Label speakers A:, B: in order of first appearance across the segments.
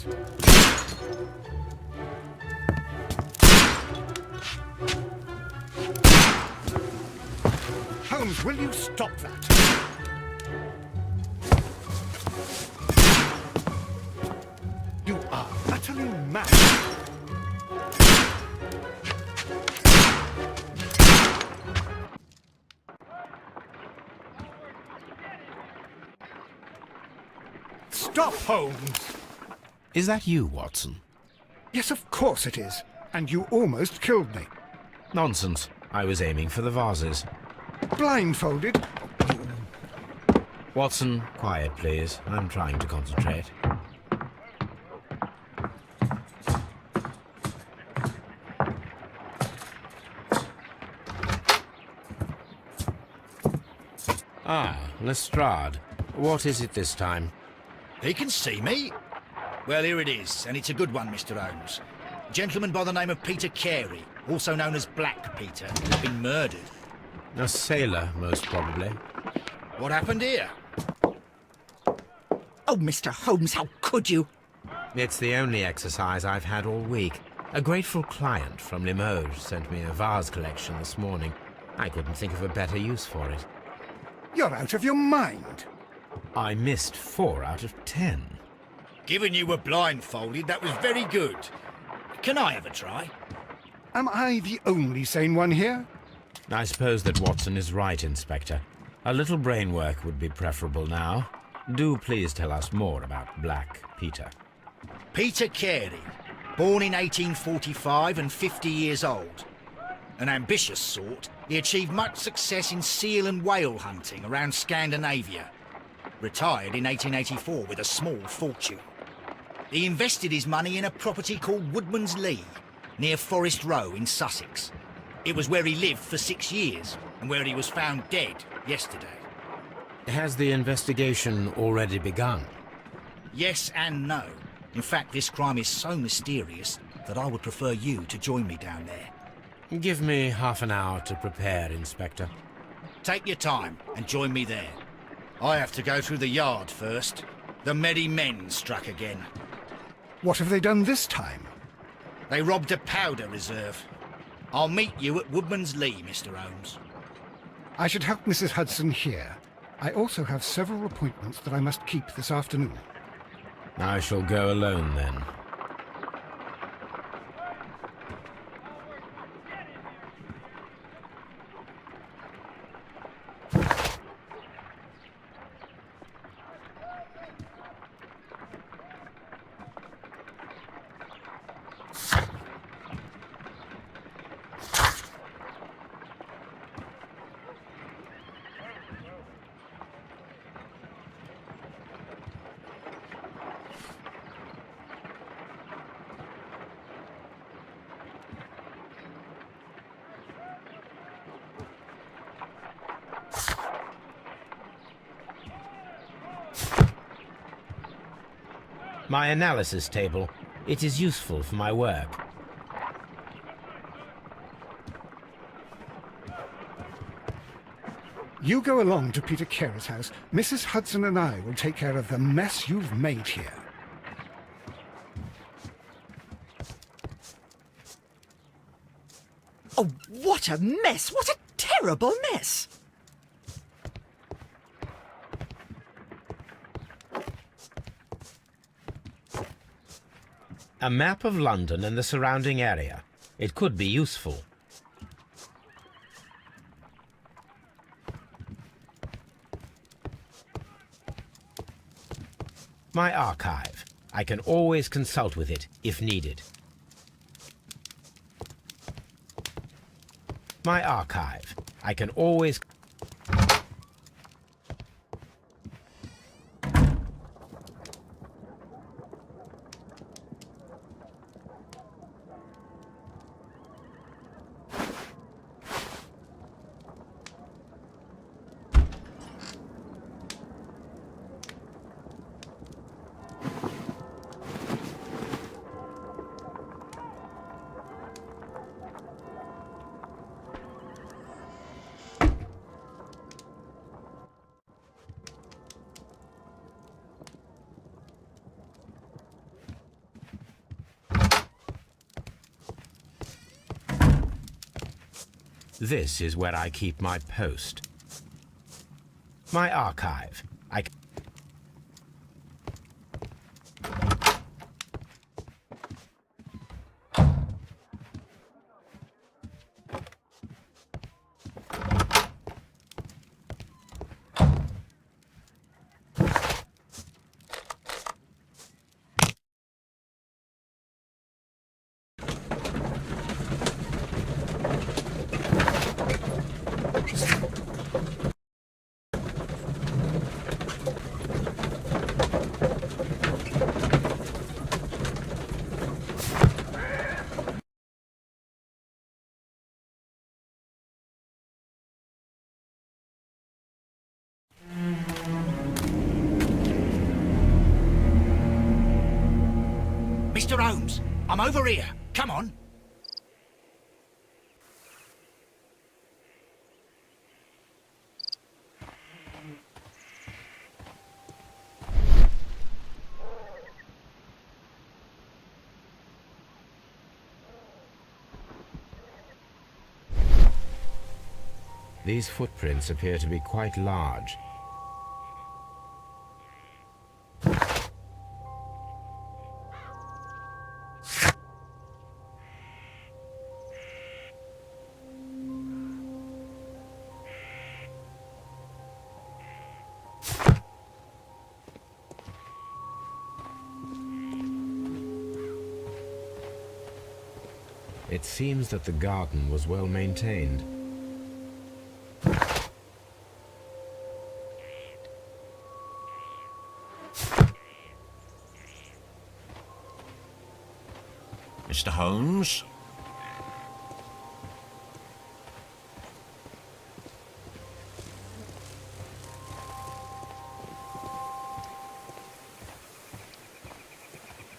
A: Holmes. Holmes, will you stop that? You are utterly mad. Stop, Holmes!
B: Is that you, Watson?
A: Yes, of course it is. And you almost killed me.
B: Nonsense. I was aiming for the vases.
A: Blindfolded?
B: Watson, quiet, please. I'm trying to concentrate. Ah, Lestrade. What is it this time?
C: He can see me. Well, here it is, and it's a good one, Mr. Holmes. A gentleman by the name of Peter Carey, also known as Black Peter, has been murdered.
B: A sailor, most probably.
C: What happened here?
D: Oh, Mr. Holmes, how could you?
B: It's the only exercise I've had all week. A grateful client from Limoges sent me a vase collection this morning. I couldn't think of a better use for it.
A: You're out of your mind.
B: I missed 4 out of 10.
C: Given you were blindfolded, that was very good. Can I have a try?
A: Am I the only sane one here?
B: I suppose that Watson is right, Inspector. A little brain work would be preferable now. Do please tell us more about Black Peter.
C: Peter Carey, born in 1845 and 50 years old. An ambitious sort, he achieved much success in seal and whale hunting around Scandinavia. Retired in 1884 with a small fortune. He invested his money in a property called Woodman's Lee, near Forest Row in Sussex. It was where he lived for 6 years, and where he was found dead yesterday.
B: Has the investigation already begun?
C: Yes and no. In fact, this crime is so mysterious that I would prefer you to join me down there.
B: Give me half an hour to prepare, Inspector.
C: Take your time and join me there. I have to go through the yard first. The merry men struck again.
A: What have they done this time?
C: They robbed a powder reserve. I'll meet you at Woodman's Lee, Mr. Holmes.
A: I should help Mrs. Hudson here. I also have several appointments that I must keep this afternoon.
B: I shall go alone, then. My analysis table. It is useful for my work.
A: You go along to Peter Carey's house. Mrs. Hudson and I will take care of the mess you've made here.
D: Oh, what a mess! What a terrible mess!
B: A map of London and the surrounding area. It could be useful. My archive. I can always consult with it if needed. My archive. I can always... This is where I keep my post. My archive.
C: Mr. Holmes, I'm over here. Come on.
B: These footprints appear to be quite large. It seems that the garden was well maintained.
E: Mr. Holmes?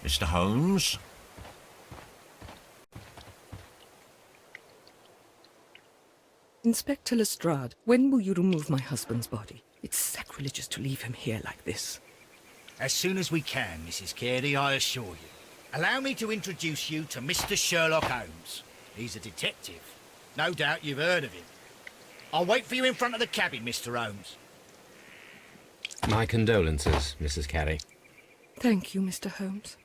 E: Mr. Holmes?
D: Inspector Lestréid, when will you remove my husband's body? It's sacrilegious to leave him here like this.
C: As soon as we can, Mrs. Carey, I assure you. Allow me to introduce you to Mr. Sherlock Holmes. He's a detective. No doubt you've heard of him. I'll wait for you in front of the cabin, Mr. Holmes.
B: My condolences, Mrs. Carey.
D: Thank you, Mr. Holmes.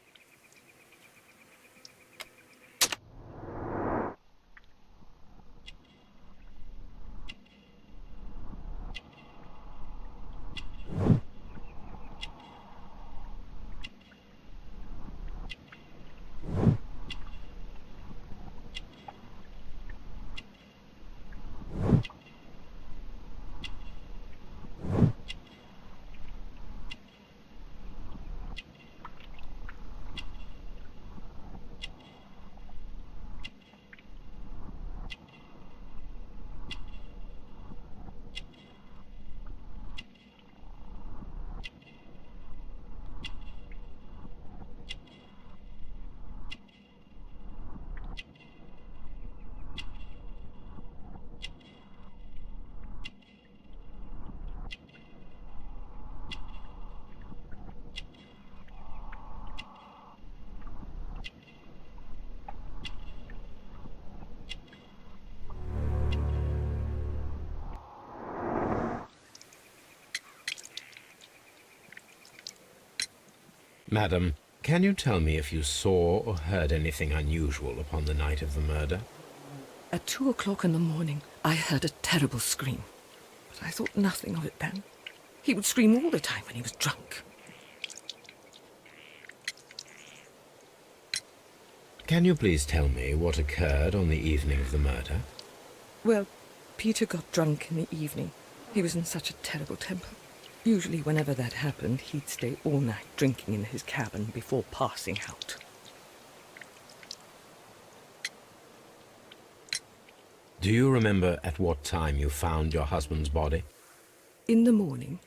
B: Madam, can you tell me if you saw or heard anything unusual upon the night of the murder?
D: At 2 o'clock in the morning, I heard a terrible scream. But I thought nothing of it then. He would scream all the time when he was drunk.
B: Can you please tell me what occurred on the evening of the murder?
D: Well, Peter got drunk in the evening. He was in such a terrible temper. Usually, whenever that happened, he'd stay all night drinking in his cabin before passing out.
B: Do you remember at what time you found your husband's body?
D: In the morning,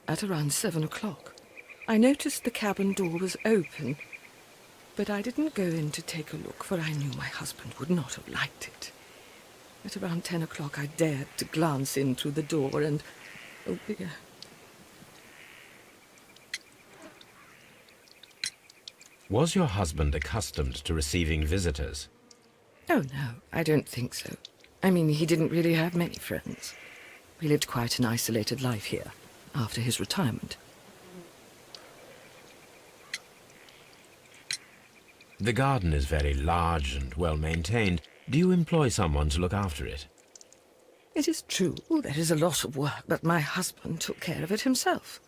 D: at around 7 o'clock, I noticed the cabin door was open, but I didn't go in to take a look, for I knew my husband would not have liked it. At around 10 o'clock, I dared to glance in through the door and, oh dear.
B: Was your husband accustomed to receiving visitors?
D: Oh, no, I don't think so. I mean, he didn't really have many friends. He lived quite an isolated life here, after his retirement.
B: The garden is very large and well maintained. Do you employ someone to look after it?
D: It is true, there is a lot of work, but my husband took care of it himself.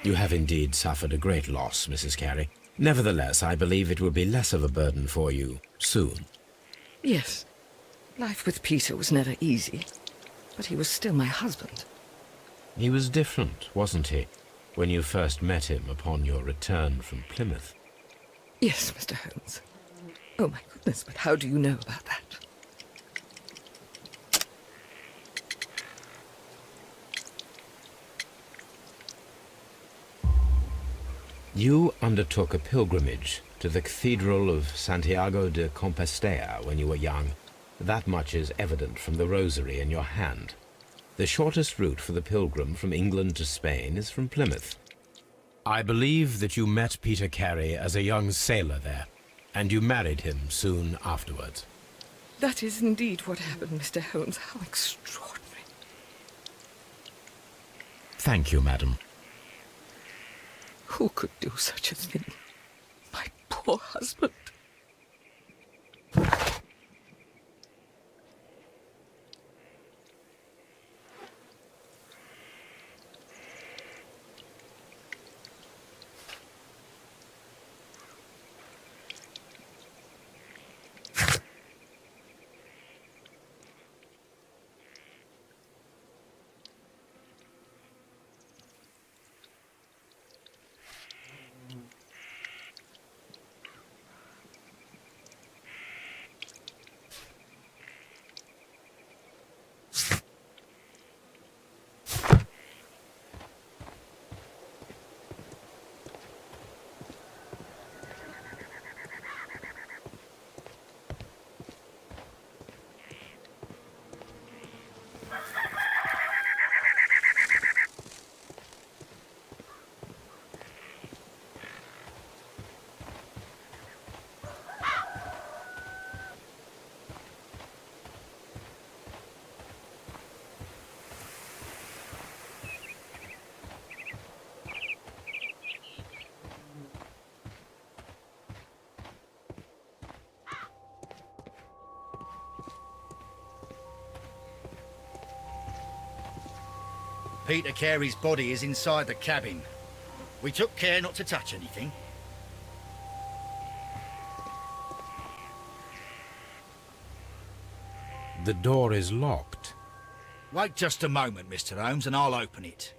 B: You have indeed suffered a great loss, Mrs. Carey. Nevertheless, I believe it will be less of a burden for you soon.
D: Yes. Life with Peter was never easy, but he was still my husband.
B: He was different, wasn't he, when you first met him upon your return from Plymouth?
D: Yes, Mr. Holmes. Oh, my goodness, but how do you know about that?
B: You undertook a pilgrimage to the Cathedral of Santiago de Compostela when you were young. That much is evident from the rosary in your hand. The shortest route for the pilgrim from England to Spain is from Plymouth. I believe that you met Peter Carey as a young sailor there, and you married him soon afterwards.
D: That is indeed what happened, Mr. Holmes. How extraordinary.
B: Thank you, madam.
D: Who could do such a thing? My poor husband.
C: Peter Carey's body is inside the cabin. We took care not to touch anything.
B: The door is locked.
C: Wait just a moment, Mr. Holmes, and I'll open it.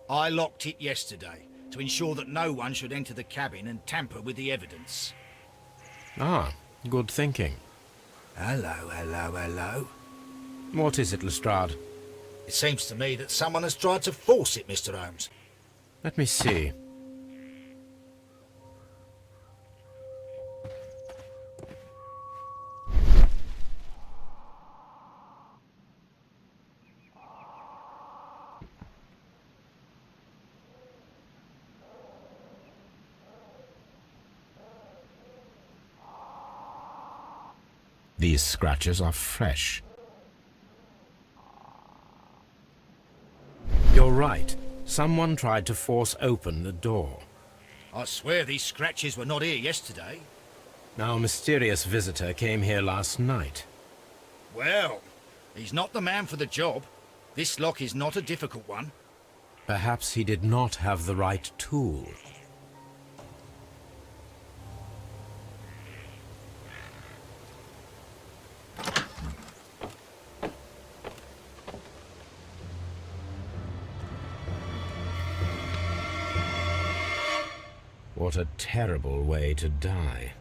C: I locked it yesterday to ensure that no one should enter the cabin and tamper with the evidence.
B: Ah, good thinking.
C: Hello, hello, hello.
B: What is it, Lestrade?
C: It seems to me that someone has tried to force it, Mr. Holmes.
B: Let me see. These scratches are fresh. You're right. Someone tried to force open the door.
C: I swear these scratches were not here yesterday.
B: Our mysterious visitor came here last night.
C: Well, he's not the man for the job. This lock is not a difficult one.
B: Perhaps he did not have the right tool. What a terrible way to die.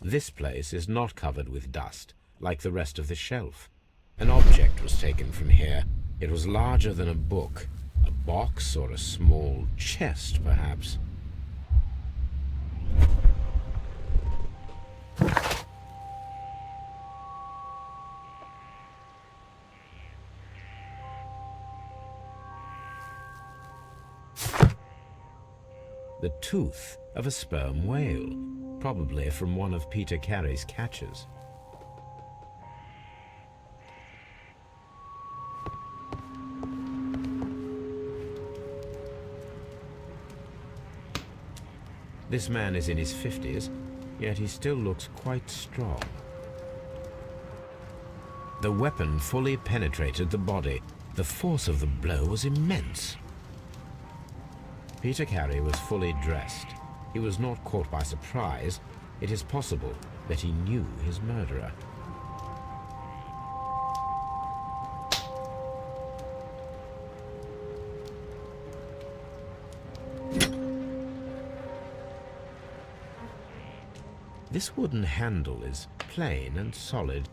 B: This place is not covered with dust, like the rest of the shelf. An object was taken from here. It was larger than a book, a box or a small chest, perhaps. the tooth of a sperm whale, probably from one of Peter Carey's catches. This man is in his 50s, yet he still looks quite strong. The weapon fully penetrated the body. The force of the blow was immense. Peter Carey was fully dressed. He was not caught by surprise. It is possible that he knew his murderer. This wooden handle is plain and solid.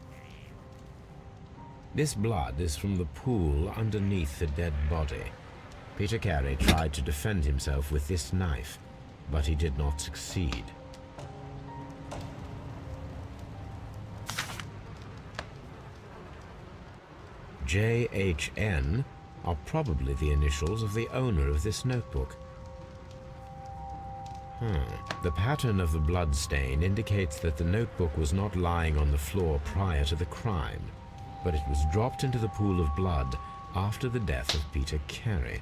B: This blood is from the pool underneath the dead body. Peter Carey tried to defend himself with this knife, but he did not succeed. J.H.N. are probably the initials of the owner of this notebook. The pattern of the blood stain indicates that the notebook was not lying on the floor prior to the crime, but it was dropped into the pool of blood after the death of Peter Carey.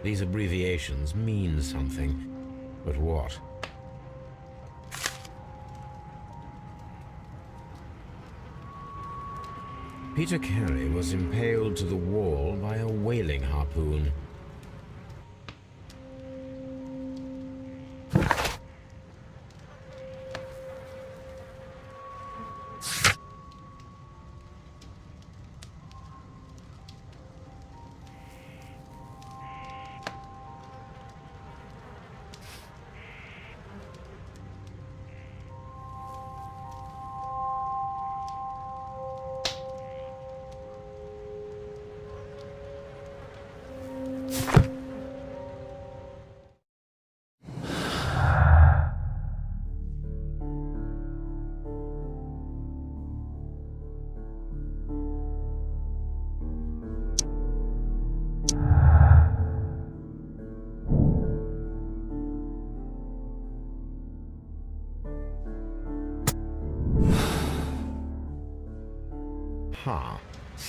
B: These abbreviations mean something, but what? Peter Carey was impaled to the wall by a whaling harpoon.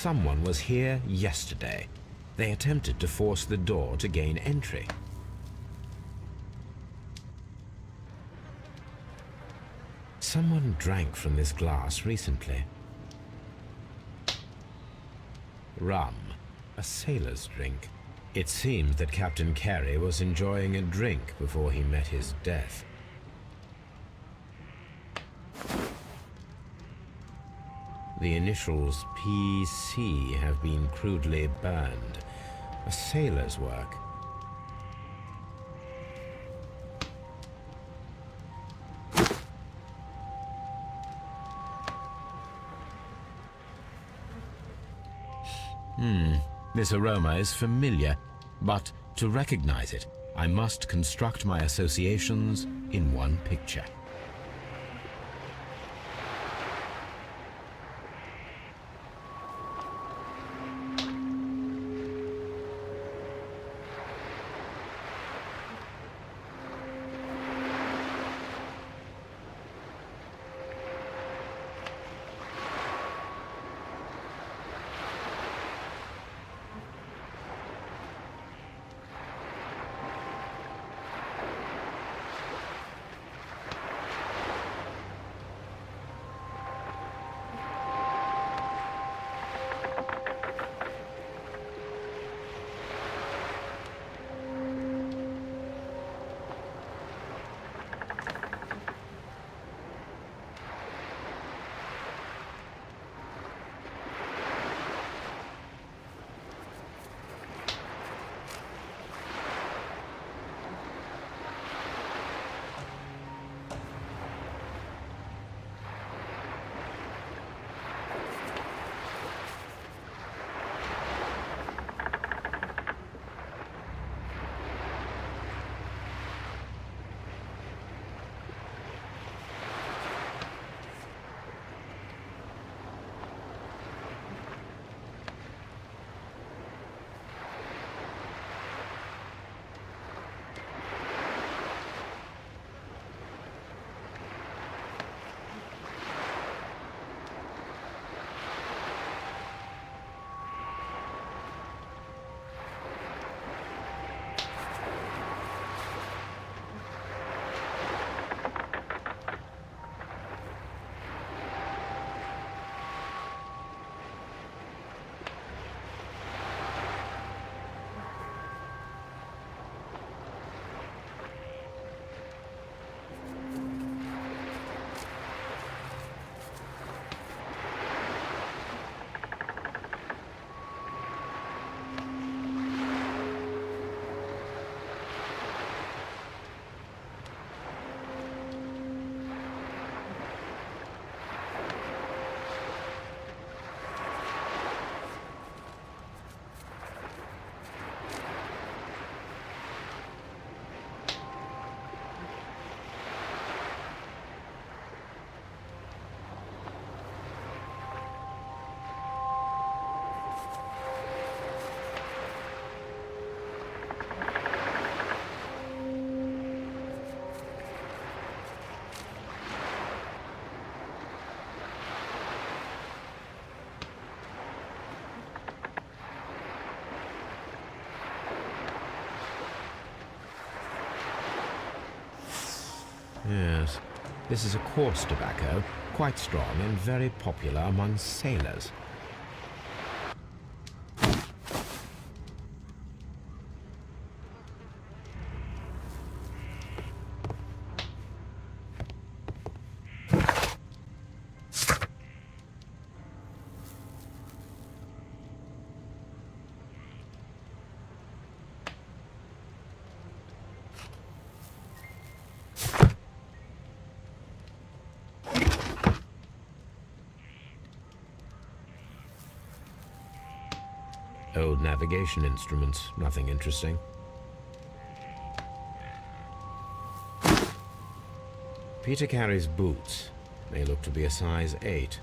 B: Someone was here yesterday. They attempted to force the door to gain entry. Someone drank from this glass recently. Rum, a sailor's drink. It seems that Captain Carey was enjoying a drink before he met his death. The initials PC have been crudely burned. A sailor's work. This aroma is familiar, but to recognize it, I must construct my associations in one picture. This is a coarse tobacco, quite strong and very popular among sailors. Old navigation instruments, nothing interesting. Peter Carey's boots. They look to be a size 8.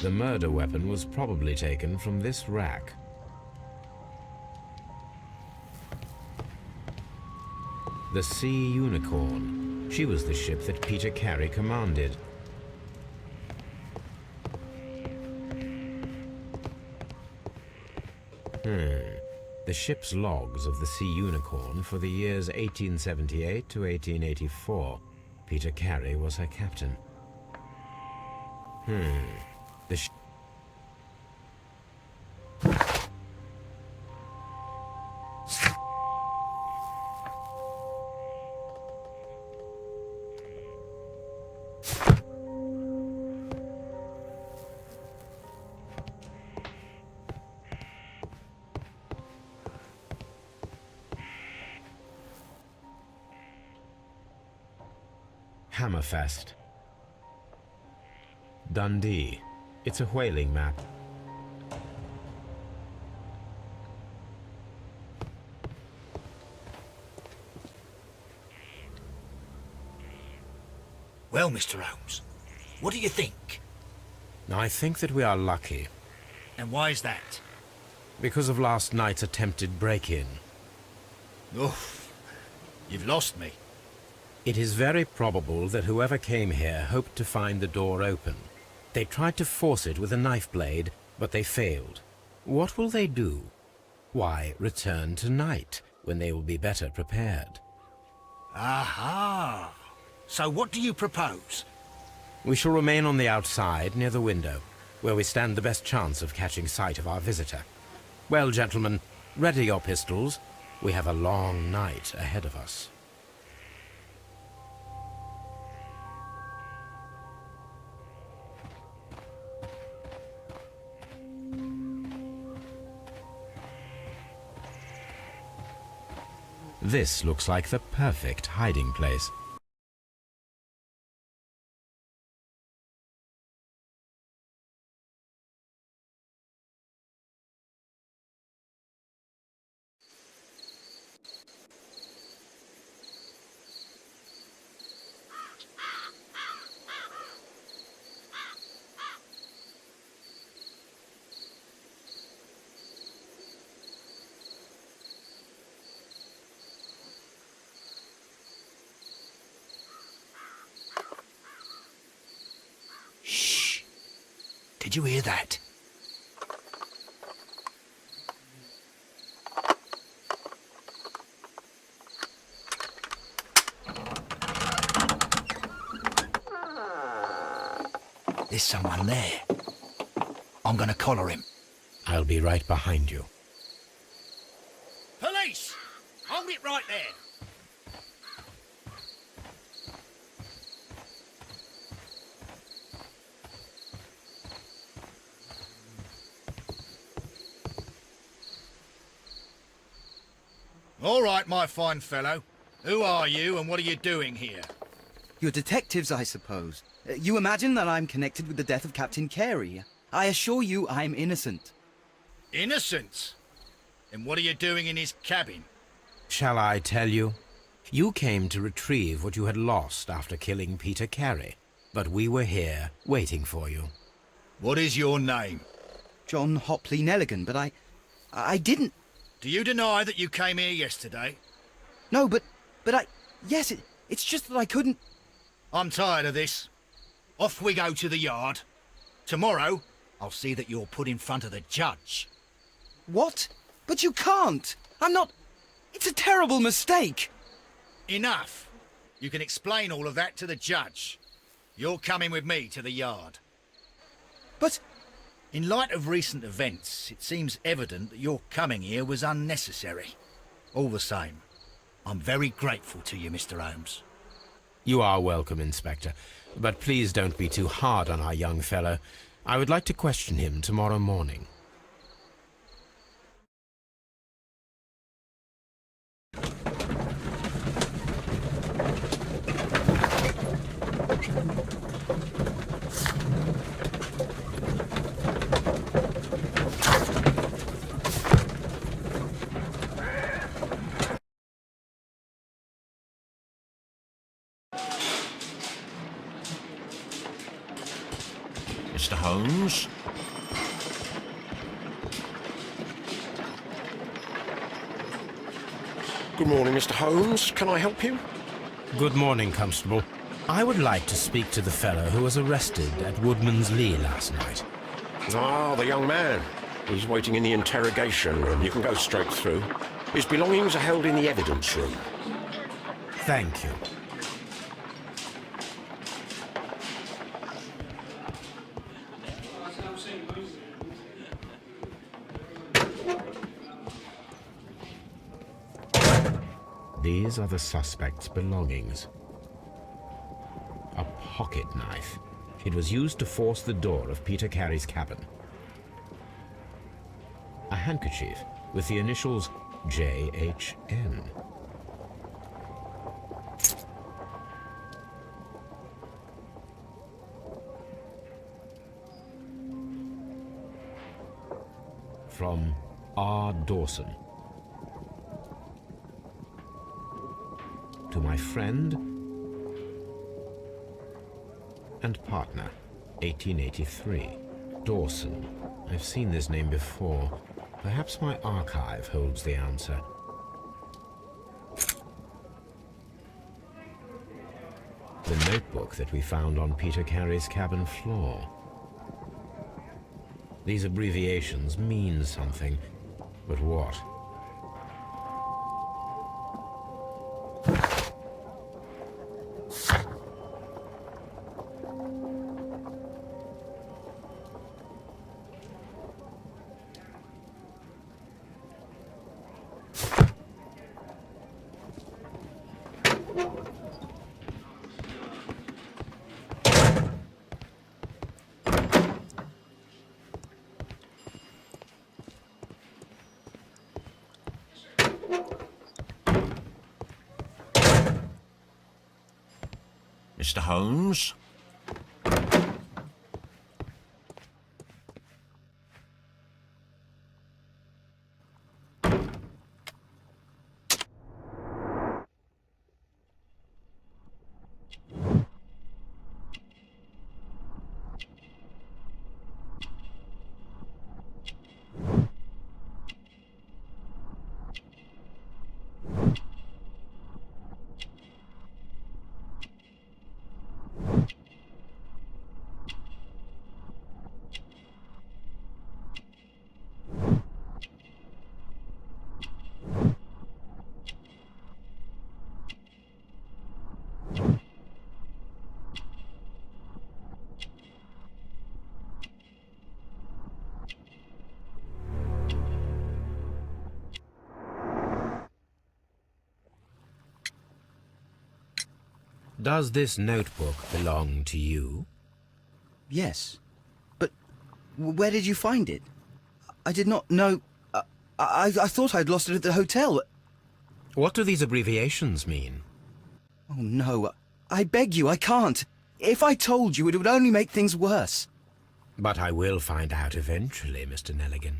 B: The murder weapon was probably taken from this rack. The Sea Unicorn. She was the ship that Peter Carey commanded. The ship's logs of the Sea Unicorn for the years 1878 to 1884. Peter Carey was her captain. The sh Hammerfest. Dundee. It's a whaling map.
C: Well, Mr. Holmes, what do you think?
B: I think that we are lucky.
C: And why is that?
B: Because of last night's attempted break-in.
C: Oof, you've lost me.
B: It is very probable that whoever came here hoped to find the door open. They tried to force it with a knife blade, but they failed. What will they do? Why, return tonight, when they will be better prepared.
C: Aha! So what do you propose?
B: We shall remain on the outside, near the window, where we stand the best chance of catching sight of our visitor. Well, gentlemen, ready your pistols. We have a long night ahead of us. This looks like the perfect hiding place.
C: Did you hear that? There's someone there. I'm gonna collar him.
B: I'll be right behind you.
C: Police! Hold it right there. All right, my fine fellow. Who are you and what are you doing here?
F: You're detectives, I suppose. You imagine that I'm connected with the death of Captain Carey. I assure you I'm innocent.
C: Innocent? And what are you doing in his cabin?
B: Shall I tell you? You came to retrieve what you had lost after killing Peter Carey, but we were here waiting for you.
C: What is your name?
F: John Hopley Nelligan, but I didn't...
C: Do you deny that you came here yesterday?
F: No, but yes, it's just that I couldn't...
C: I'm tired of this. Off we go to the yard. Tomorrow, I'll see that you're put in front of the judge.
F: What? But you can't. I'm not... It's a terrible mistake.
C: Enough. You can explain all of that to the judge. You're coming with me to the yard.
F: But...
C: In light of recent events, it seems evident that your coming here was unnecessary. All the same, I'm very grateful to you, Mr. Holmes.
B: You are welcome, Inspector. But please don't be too hard on our young fellow. I would like to question him tomorrow morning.
E: Mr. Holmes?
G: Good morning, Mr. Holmes. Can I help you?
B: Good morning, Constable. I would like to speak to the fellow who was arrested at Woodman's Lee last night.
G: Ah, the young man. He's waiting in the interrogation room. You can go straight through. His belongings are held in the evidence room.
B: Thank you. These are the suspect's belongings. A pocket knife. It was used to force the door of Peter Carey's cabin. A handkerchief with the initials J.H.N. From R. Dawson. To my friend and partner, 1883. Dawson. I've seen this name before. Perhaps my archive holds the answer. The notebook that we found on Peter Carey's cabin floor. These abbreviations mean something, but what?
E: Mr. Holmes?
B: Does this notebook belong to you?
F: Yes. But where did you find it? I did not know... I thought I'd lost it at the hotel.
B: What do these abbreviations mean?
F: Oh, no. I beg you, I can't. If I told you, it would only make things worse.
B: But I will find out eventually, Mr. Nelligan.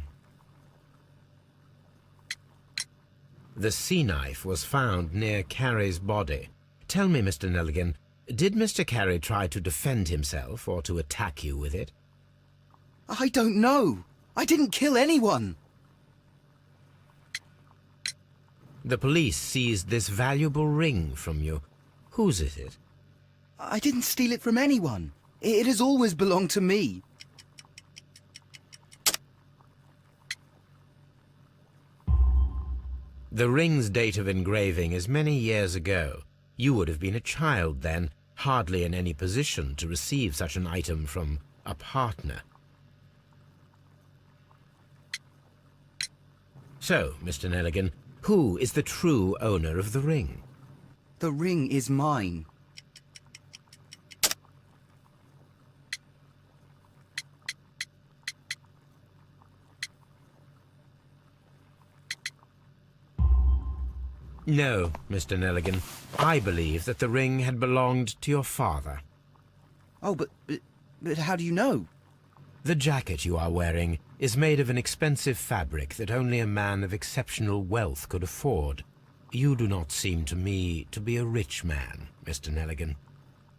B: The sea knife was found near Carey's body. Tell me, Mr. Nelligan, did Mr. Carey try to defend himself or to attack you with it?
F: I don't know. I didn't kill anyone.
B: The police seized this valuable ring from you. Whose is it?
F: I didn't steal it from anyone. It has always belonged to me.
B: The ring's date of engraving is many years ago. You would have been a child then, hardly in any position to receive such an item from a partner. So, Mr. Nelligan, who is the true owner of the ring?
F: The ring is mine.
B: No, Mr. Nelligan. I believe that the ring had belonged to your father.
F: Oh, but how do you know?
B: The jacket you are wearing is made of an expensive fabric that only a man of exceptional wealth could afford. You do not seem to me to be a rich man, Mr. Nelligan.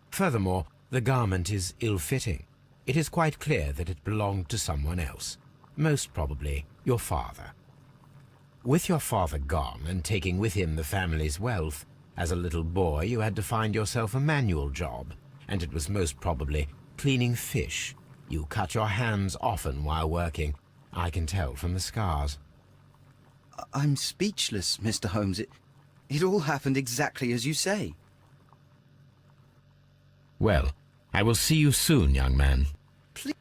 B: Furthermore, the garment is ill-fitting. It is quite clear that it belonged to someone else, most probably your father. With your father gone and taking with him the family's wealth, as a little boy you had to find yourself a manual job, and it was most probably cleaning fish. You cut your hands often while working. I can tell from the scars.
F: I'm speechless, Mr. Holmes. It all happened exactly as you say.
B: Well, I will see you soon, young man.
F: Please.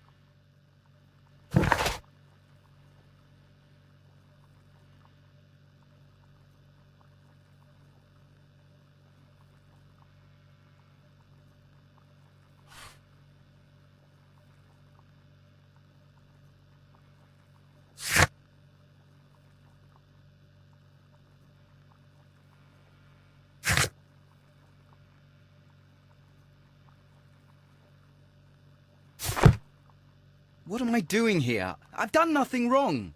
F: What am I doing here? I've done nothing wrong.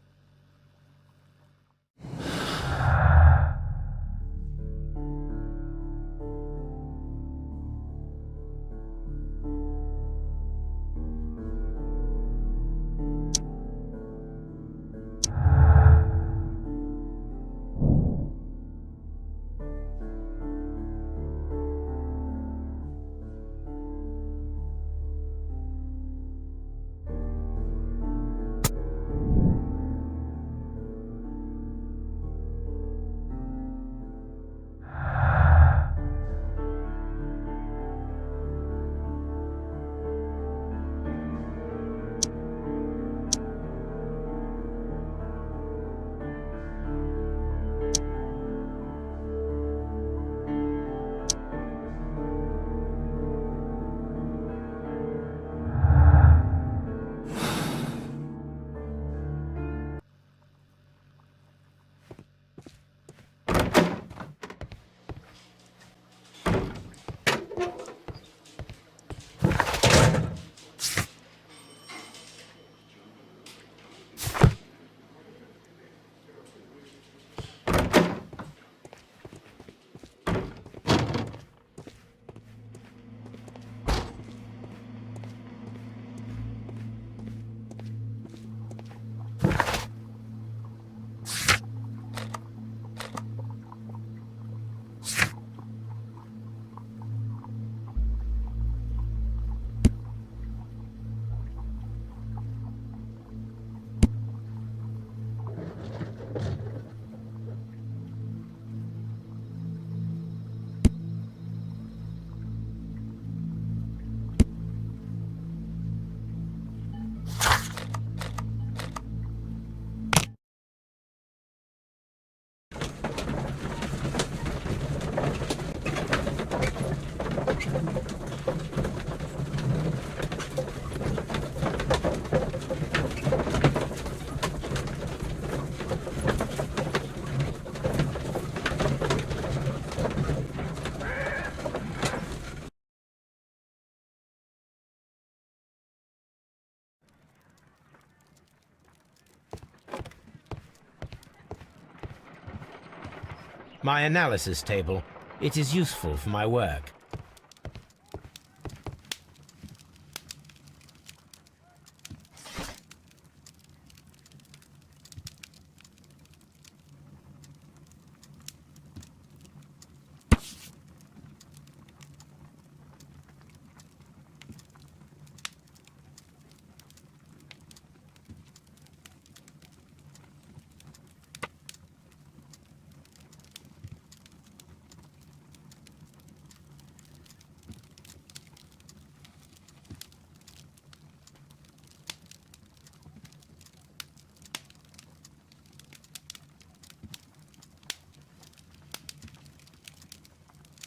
B: My analysis table. It is useful for my work.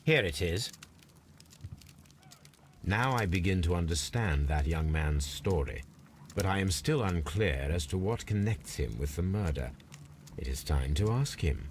B: Here it is. Now I begin to understand that young man's story, but I am still unclear as to what connects him with the murder. It is time to ask him.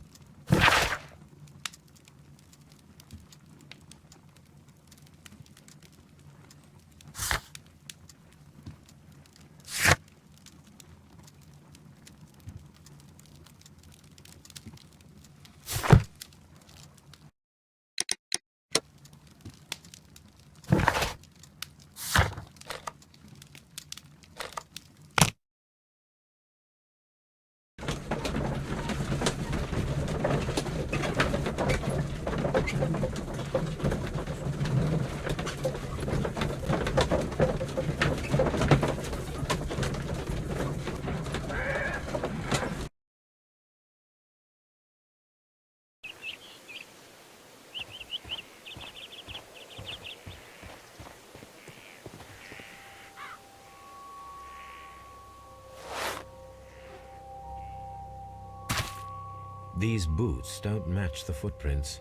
B: These boots don't match the footprints.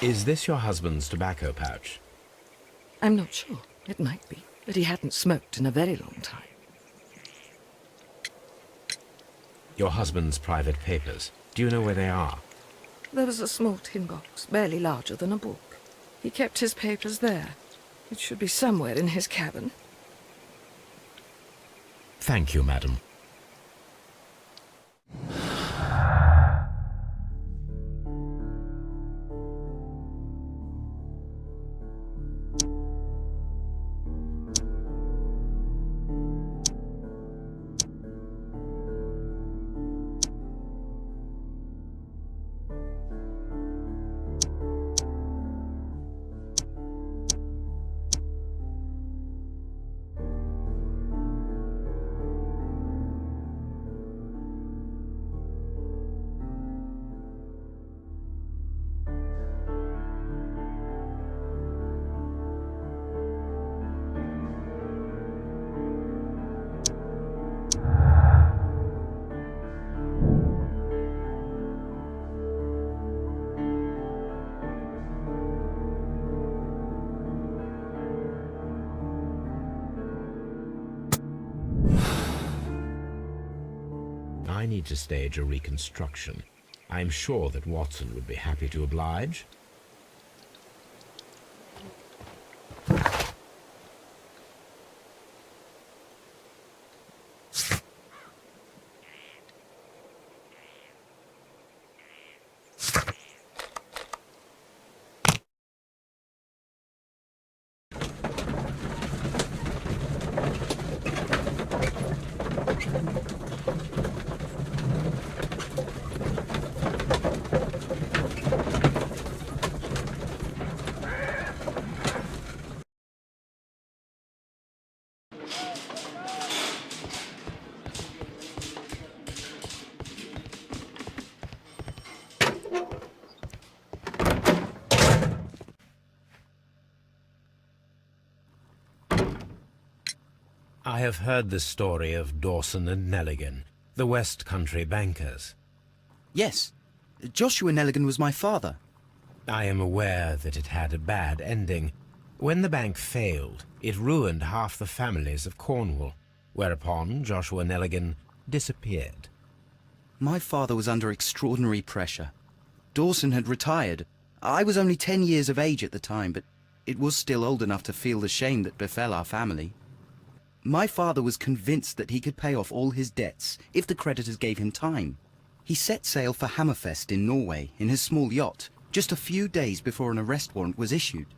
B: Is this your husband's tobacco pouch?
D: I'm not sure. It might be, but he hadn't smoked in a very long time.
B: Your husband's private papers. Do you know where they are?
D: There was a small tin box, barely larger than a book. He kept his papers there. It should be somewhere in his cabin.
B: Thank you, madam. I need to stage a reconstruction. I'm sure that Watson would be happy to oblige. I have heard the story of Dawson and Nelligan, the West Country bankers.
F: Yes. Joshua Nelligan was my father.
B: I am aware that it had a bad ending. When the bank failed, it ruined half the families of Cornwall, whereupon Joshua Nelligan disappeared.
F: My father was under extraordinary pressure. Dawson had retired. I was only 10 years of age at the time, but it was still old enough to feel the shame that befell our family. My father was convinced that he could pay off all his debts if the creditors gave him time. He set sail for Hammerfest in Norway in his small yacht, just a few days before an arrest warrant was issued.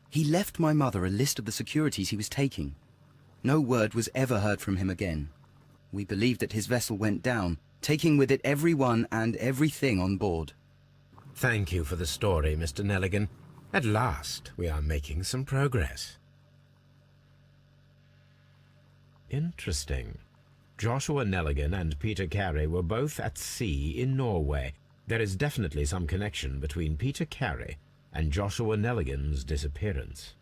F: He left my mother a list of the securities he was taking. No word was ever heard from him again. We believe that his vessel went down, taking with it everyone and everything on board.
B: Thank you for the story, Mr. Nelligan. At last, we are making some progress. Interesting. Joshua Nelligan and Peter Carey were both at sea in Norway. There is definitely some connection between Peter Carey and Joshua Nelligan's disappearance.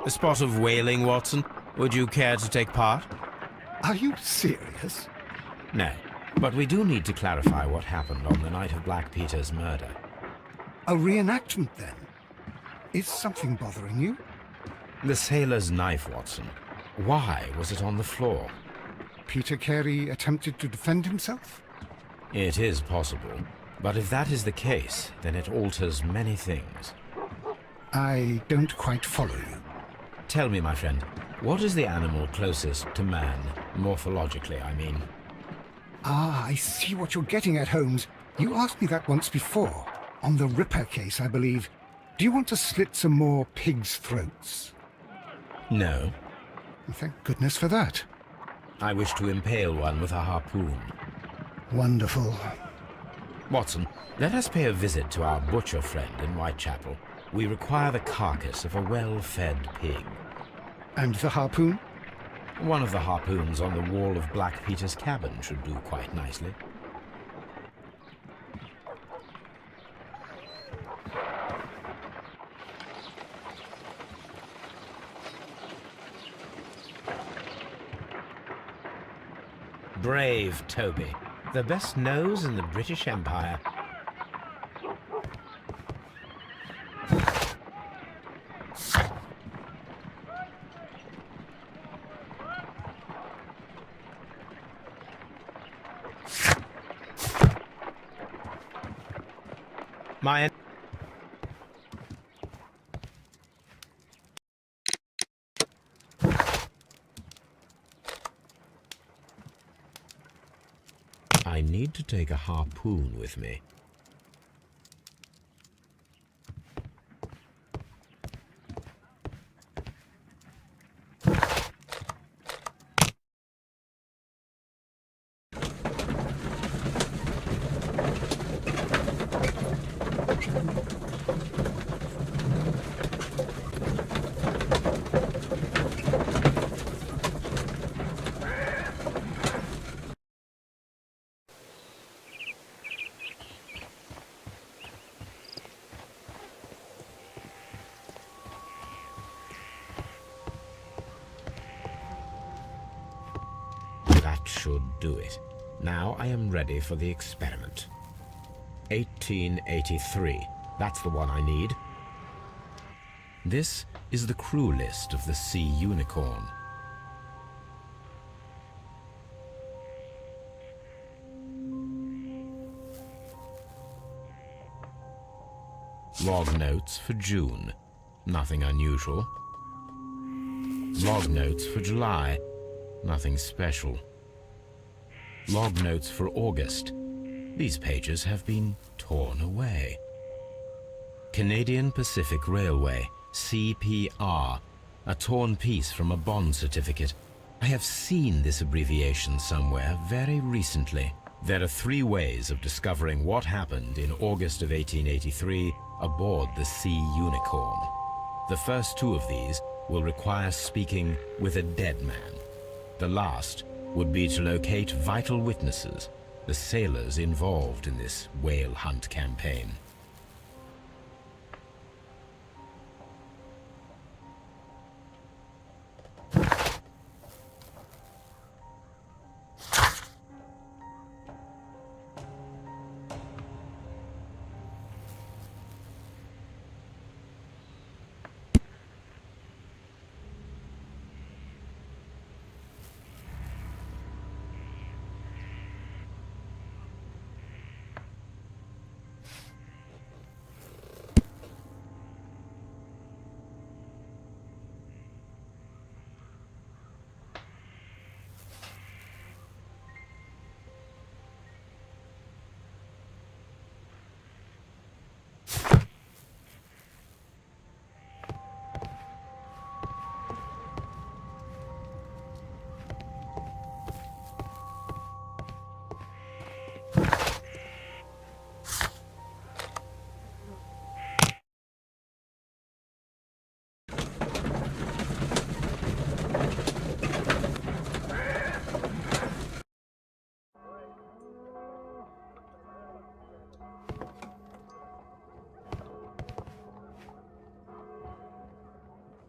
B: A spot of whaling, Watson. Would you care to take part?
A: Are you serious?
B: No, but we do need to clarify what happened on the night of Black Peter's murder.
A: A reenactment, then? Is something bothering you?
B: The sailor's knife, Watson. Why was it on the floor?
A: Peter Carey attempted to defend himself?
B: It is possible, but if that is the case, then it alters many things.
A: I don't quite follow you.
B: Tell me, my friend, what is the animal closest to man, morphologically, I mean?
A: Ah, I see what you're getting at, Holmes. You asked me that once before. On the Ripper case, I believe. Do you want to slit some more pigs' throats?
B: No.
A: Thank goodness for that.
B: I wish to impale one with a harpoon.
A: Wonderful.
B: Watson, let us pay a visit to our butcher friend in Whitechapel. We require the carcass of a well-fed pig.
A: And the harpoon?
B: One of the harpoons on the wall of Black Peter's cabin should do quite nicely. Brave Toby, the best nose in the British Empire. My I need to take a harpoon with me. That should do it. Now I am ready for the experiment. 1883. That's the one I need. This is the crew list of the Sea Unicorn. Log notes for June. Nothing unusual. Log notes for July. Nothing special. Log notes for August. These pages have been torn away. Canadian Pacific Railway, CPR, a torn piece from a bond certificate. I have seen this abbreviation somewhere very recently. There are 3 ways of discovering what happened in August of 1883 aboard the Sea Unicorn. The first 2 of these will require speaking with a dead man. The last would be to locate vital witnesses, the sailors involved in this whale hunt campaign.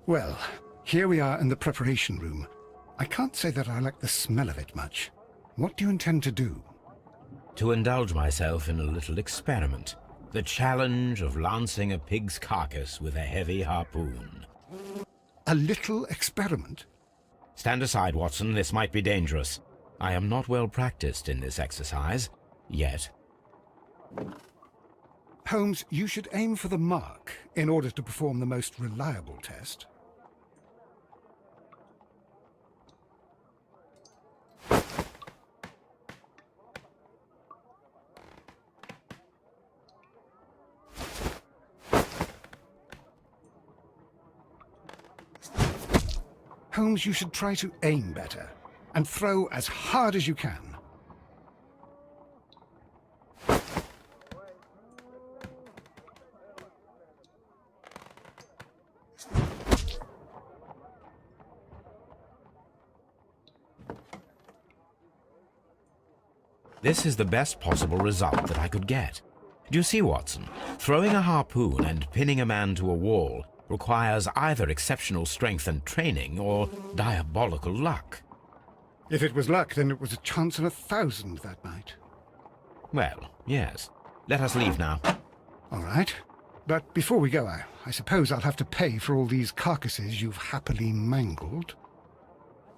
A: Well, here we are in the preparation room. I can't say that I like the smell of it much. What do you intend to do?
B: To indulge myself in a little experiment. The challenge of lancing a pig's carcass with a heavy harpoon.
A: A little experiment?
B: Stand aside, Watson. This might be dangerous. I am not well practiced in this exercise. Yet.
A: Holmes, you should aim for the mark in order to perform the most reliable test. Holmes, you should try to aim better and throw as hard as you can.
B: This is the best possible result that I could get. Do you see, Watson? Throwing a harpoon and pinning a man to a wall requires either exceptional strength and training or diabolical luck.
A: If it was luck, then it was a chance in 1,000 that night.
B: Well, yes. Let us leave now.
A: All right. But before we go, I suppose I'll have to pay for all these carcasses you've happily mangled.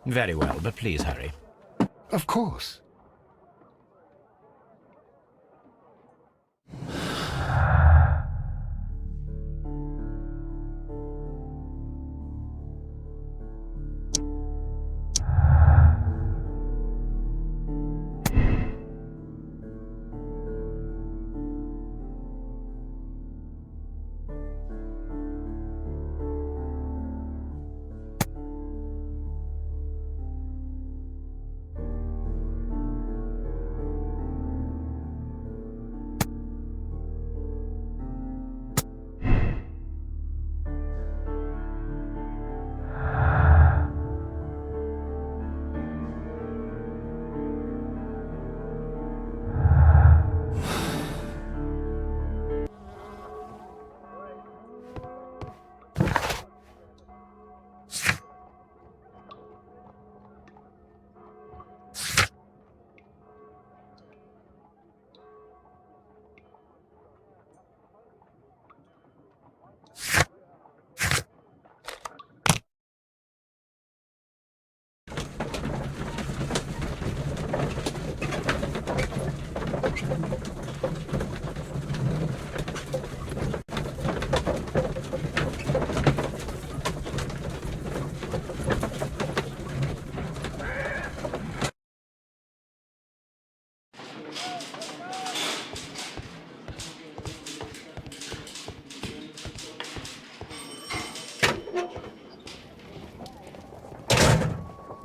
B: Very well, but please hurry.
A: Of course.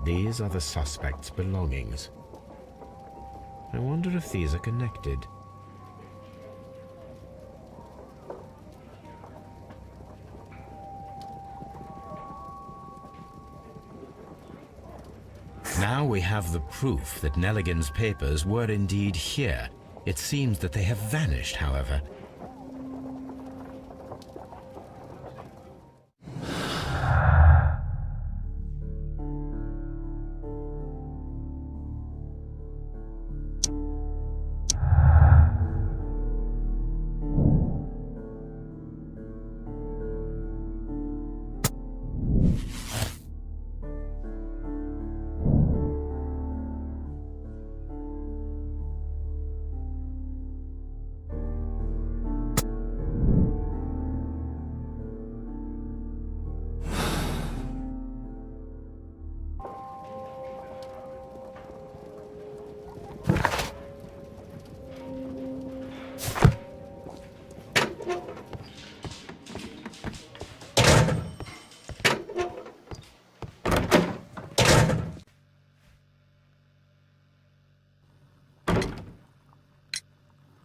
B: These are the suspect's belongings. I wonder if these are connected. Now we have the proof that Nelligan's papers were indeed here. It seems that they have vanished, however.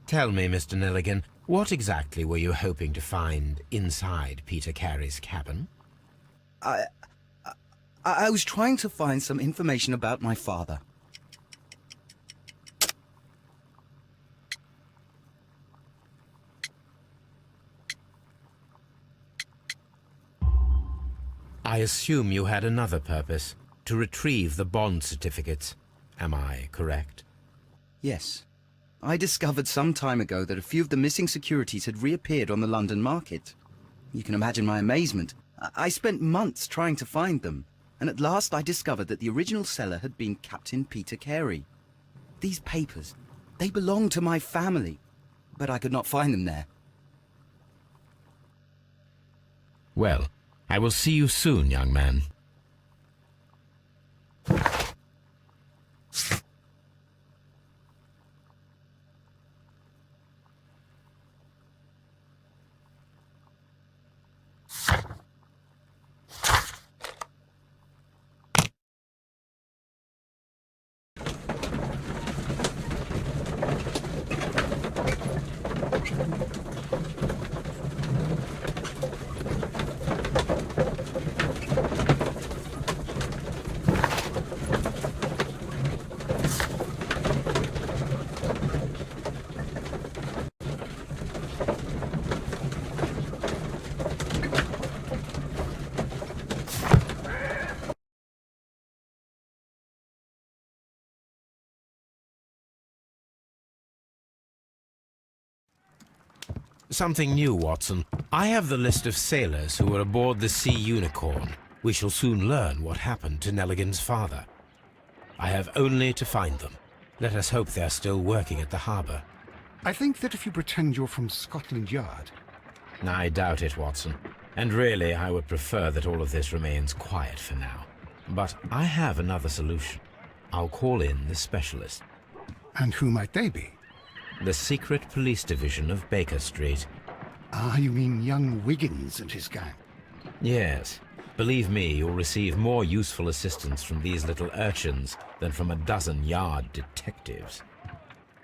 B: Tell me, Mr. Nelligan, what exactly were you hoping to find inside Peter Carey's cabin?
F: I was trying to find some information about my father.
B: I assume you had another purpose, to retrieve the bond certificates. Am I correct?
F: Yes. I discovered some time ago that a few of the missing securities had reappeared on the London market. You can imagine my amazement. I spent months trying to find them, and at last I discovered that the original seller had been Captain Peter Carey. These papers, they belonged to my family, but I could not find them there.
B: Well, I will see you soon, young man. Something new, Watson. I have the list of sailors who were aboard the Sea Unicorn. We shall soon learn what happened to Nelligan's father. I have only to find them. Let us hope they are still working at the harbour.
A: I think that if you pretend you're from Scotland Yard...
B: I doubt it, Watson. And really, I would prefer that all of this remains quiet for now. But I have another solution. I'll call in the specialist.
A: And who might they be?
B: The secret police division of Beyker-strit.
A: Ah, you mean young Wiggins and his gang?
B: Yes. Believe me, you'll receive more useful assistance from these little urchins than from a dozen yard detectives.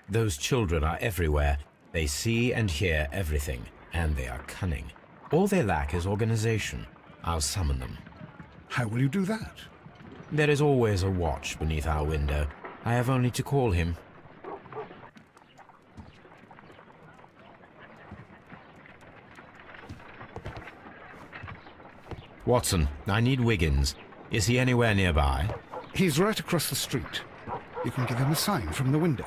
B: Those children are everywhere. They see and hear everything, and they are cunning. All they lack is organization. I'll summon them.
A: How will you do that?
B: There is always a watch beneath our window. I have only to call him. Watson, I need Wiggins. Is he anywhere nearby?
A: He's right across the street. You can give him a sign from the window.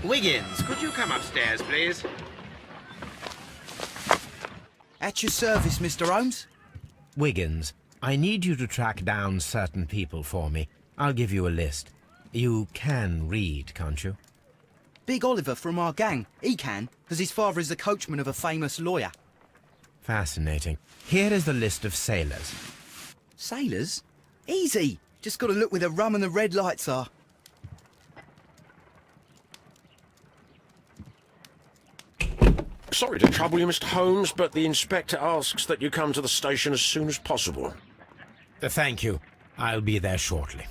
H: Wiggins, could you come upstairs, please?
F: At your service, Mr. Holmes.
B: Wiggins, I need you to track down certain people for me. I'll give you a list. You can read, can't you?
F: Big Oliver from our gang. He can, as his father is the coachman of a famous lawyer.
B: Fascinating. Here is the list of sailors.
F: Sailors? Easy. Just got to look where the rum and the red lights are.
G: Sorry to trouble you, Mr. Holmes, but the inspector asks that you come to the station as soon as possible.
B: Thank you. I'll be there shortly.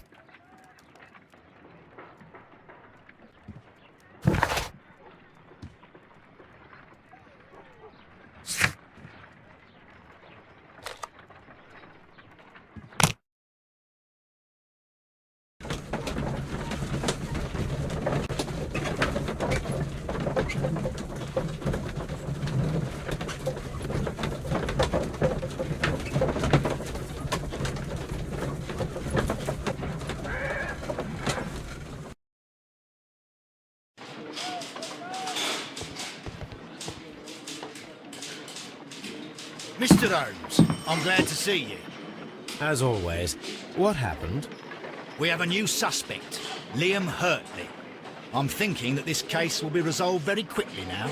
C: Mr. Holmes, I'm glad to see you.
B: As always, what happened?
C: We have a new suspect, Liam Hurtley. I'm thinking that this case will be resolved very quickly now.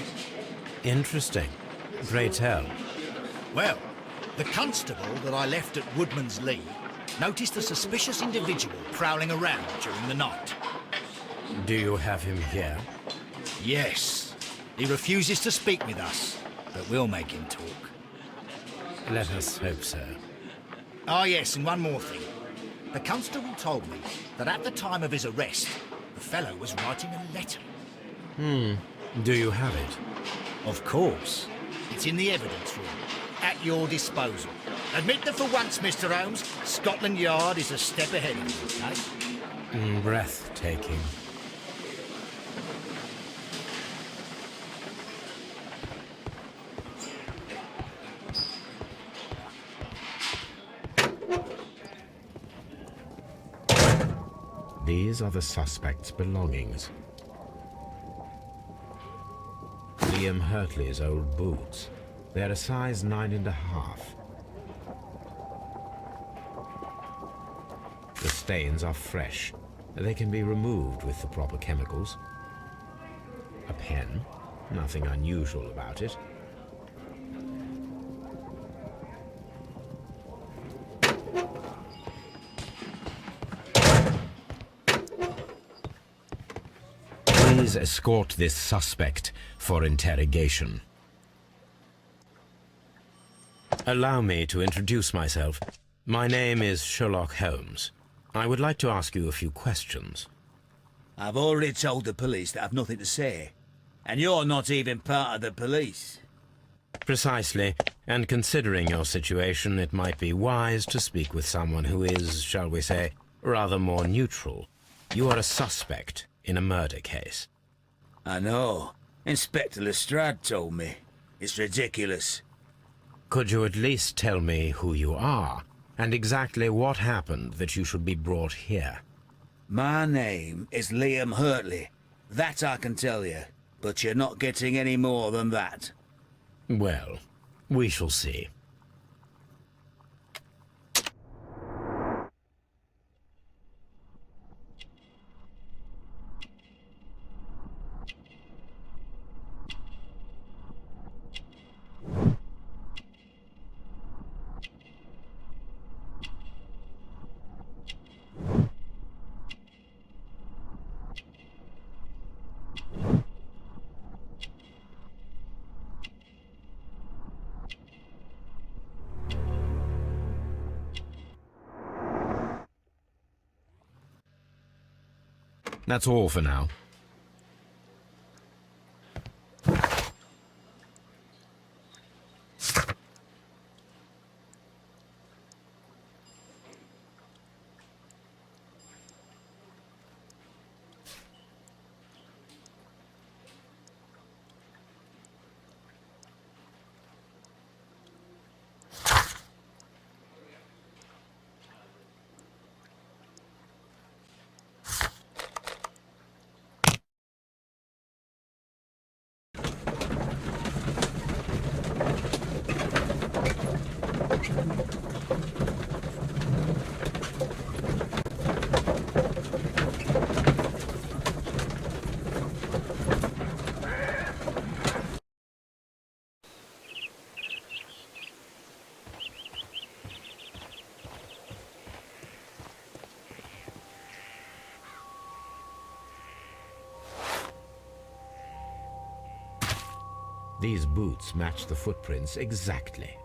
B: Interesting. Pray tell.
C: Well, the constable that I left at Woodman's Lee noticed a suspicious individual prowling around during the night.
B: Do you have him here?
C: Yes. He refuses to speak with us, but we'll make him talk.
B: Let us hope so.
C: Ah, yes, and one more thing. The constable told me that at the time of his arrest, the fellow was writing a letter.
B: Do you have it?
C: Of course. It's in the evidence room, at your disposal. Admit that for once, Mr. Holmes, Scotland Yard is a step ahead of you, eh?
B: Breathtaking. These are the suspect's belongings. Liam Hurtley's old boots. They're a size 9.5. The stains are fresh. They can be removed with the proper chemicals. A pen. Nothing unusual about it. Please escort this suspect for interrogation. Allow me to introduce myself. My name is Sherlock Holmes. I would like to ask you a few questions.
I: I've already told the police that I've nothing to say. And you're not even part of the police.
B: Precisely. And considering your situation, it might be wise to speak with someone who is, shall we say, rather more neutral. You are a suspect in a murder case.
I: I know. Inspector Lestreidt told me. It's ridiculous.
B: Could you at least tell me who you are, and exactly what happened that you should be brought here?
I: My name is Liam Hurtley. That I can tell you. But you're not getting any more than that.
B: Well, we shall see. That's all for now. These boots match the footprints exactly.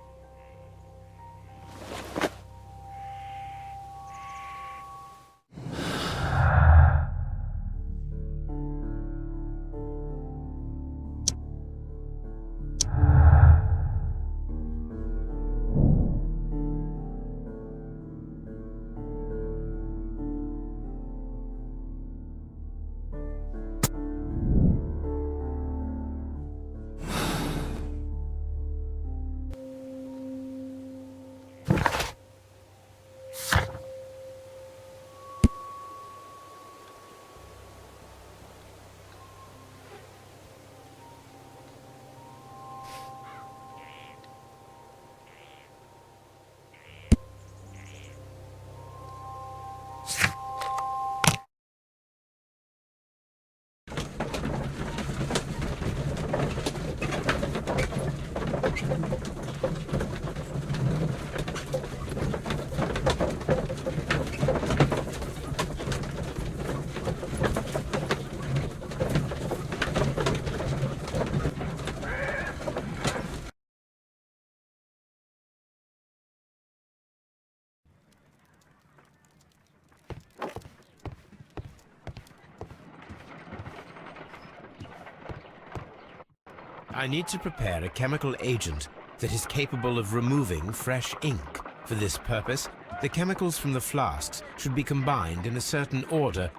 B: I need to prepare a chemical agent that is capable of removing fresh ink. For this purpose, the chemicals from the flasks should be combined in a certain order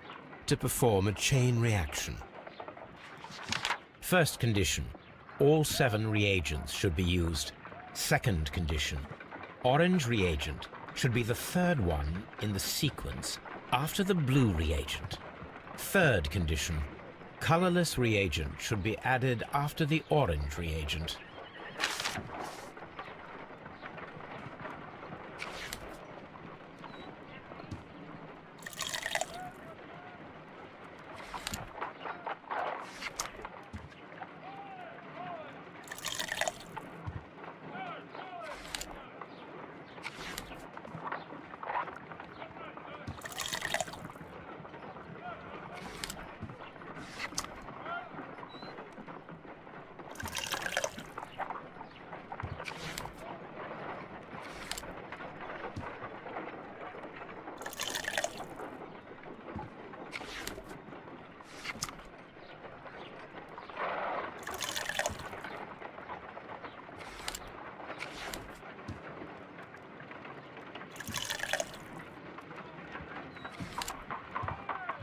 B: to perform a chain reaction. First condition, all 7 reagents should be used. Second condition, orange reagent should be the 3rd one in the sequence after the blue reagent. Third condition, colorless reagent should be added after the orange reagent.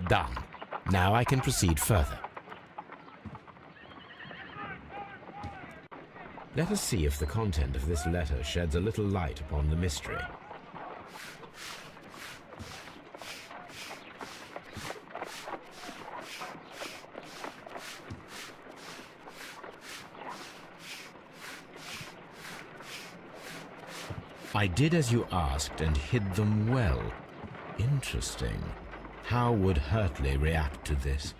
B: Done. Now I can proceed further. Let us see if the content of this letter sheds a little light upon the mystery. I did as you asked and hid them well. Interesting. How would Hurtley react to this?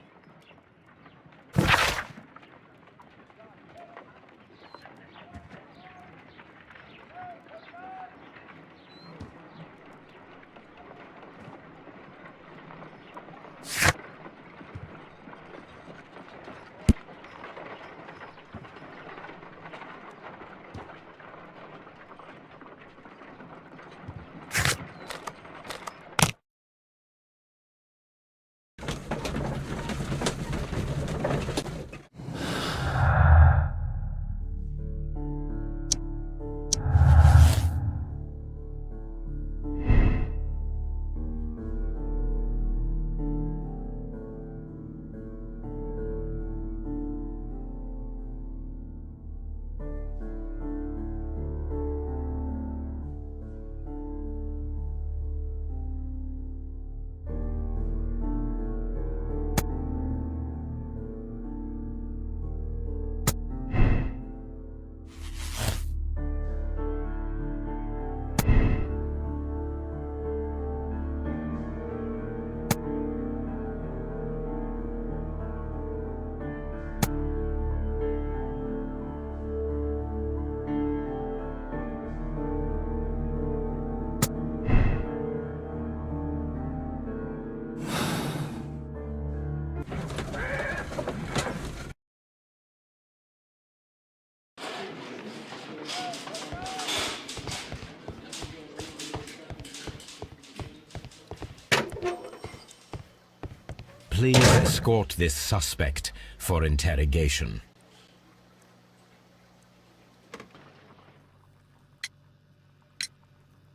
B: Please escort this suspect for interrogation.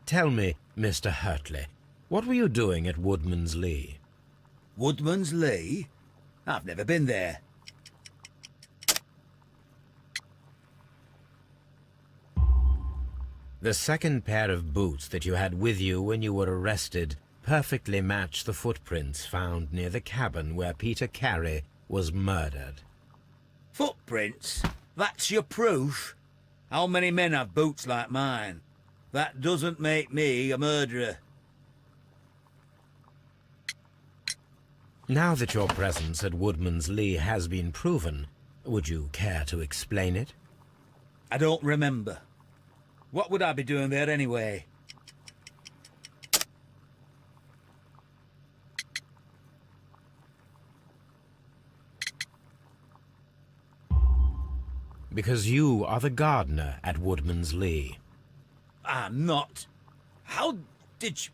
B: Tell me, Mr. Hurtley, what were you doing at Woodman's Lee?
I: Woodman's Lee? I've never been there.
B: The second pair of boots that you had with you when you were arrested perfectly match the footprints found near the cabin where Peter Carey was murdered.
I: Footprints? That's your proof? How many men have boots like mine? That doesn't make me a murderer.
B: Now that your presence at Woodman's Lee has been proven, would you care to explain it?
I: I don't remember. What would I be doing there anyway?
B: Because you are the gardener at Woodman's Lee.
I: I'm not. How did you...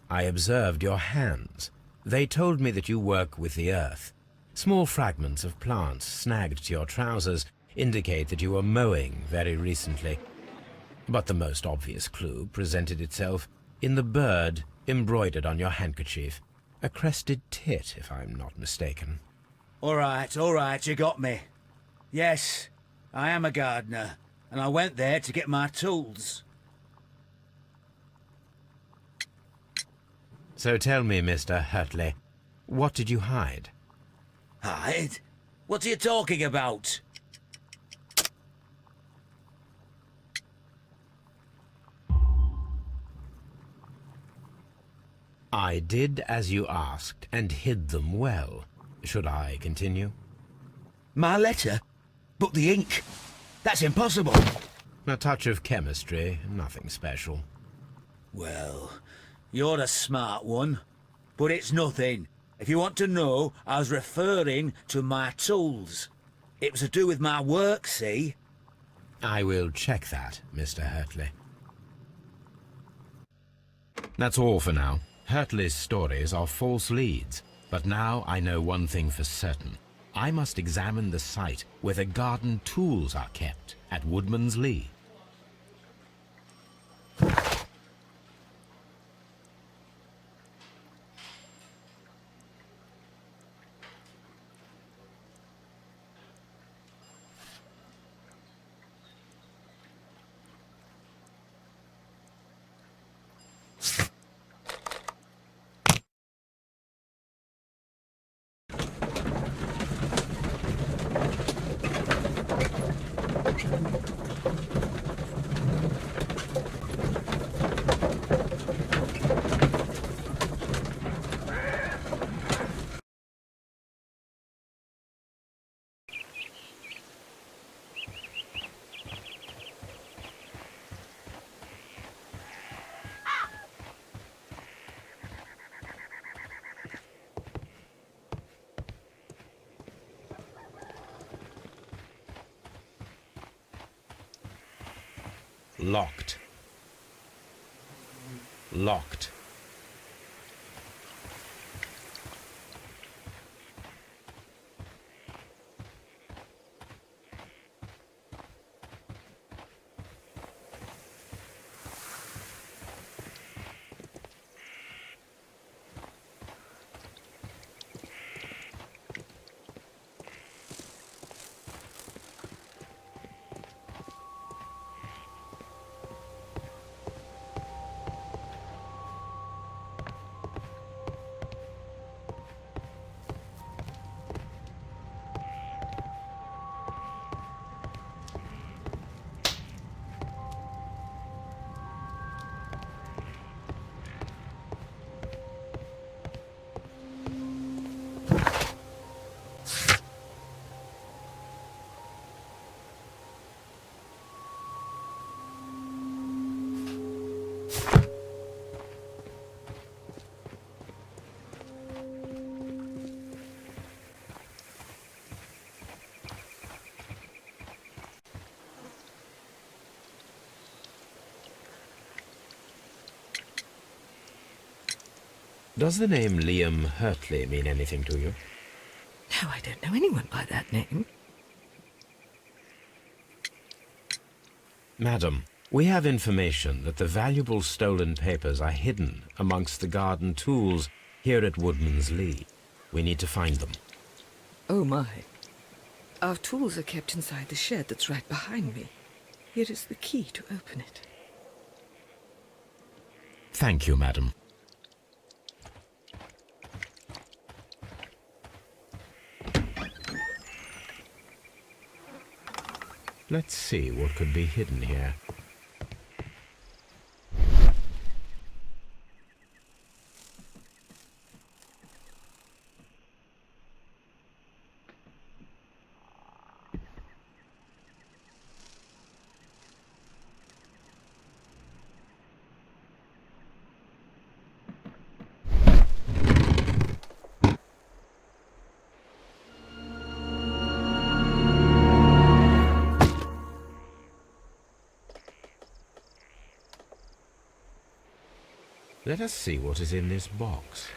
B: I observed your hands. They told me that you work with the earth. Small fragments of plants snagged to your trousers indicate that you were mowing very recently. But the most obvious clue presented itself in the bird embroidered on your handkerchief. A crested tit, if I'm not mistaken.
I: All right, you got me. Yes, I am a gardener, and I went there to get my tools.
B: So tell me, Mr. Hurtley, what did you hide?
I: Hide? What are you talking about?
B: I did as you asked, and hid them well. Should I continue?
I: My letter? But the ink? That's impossible.
B: A touch of chemistry, nothing special.
I: Well, you're a smart one. But it's nothing. If you want to know, I was referring to my tools. It was to do with my work, see?
B: I will check that, Mr. Hurtley. That's all for now. Hurtley's stories are false leads, but now I know one thing for certain. I must examine the site where the garden tools are kept at Woodman's Lee. Locked. Locked. Does the name Liam Hurtley mean anything to you?
D: No, I don't know anyone by that name.
B: Madam, we have information that the valuable stolen papers are hidden amongst the garden tools here at Woodman's Lee. We need to find them.
D: Oh, my. Our tools are kept inside the shed that's right behind me. Here is the key to open it.
B: Thank you, madam. Let's see what could be hidden here. Let us see what is in this box.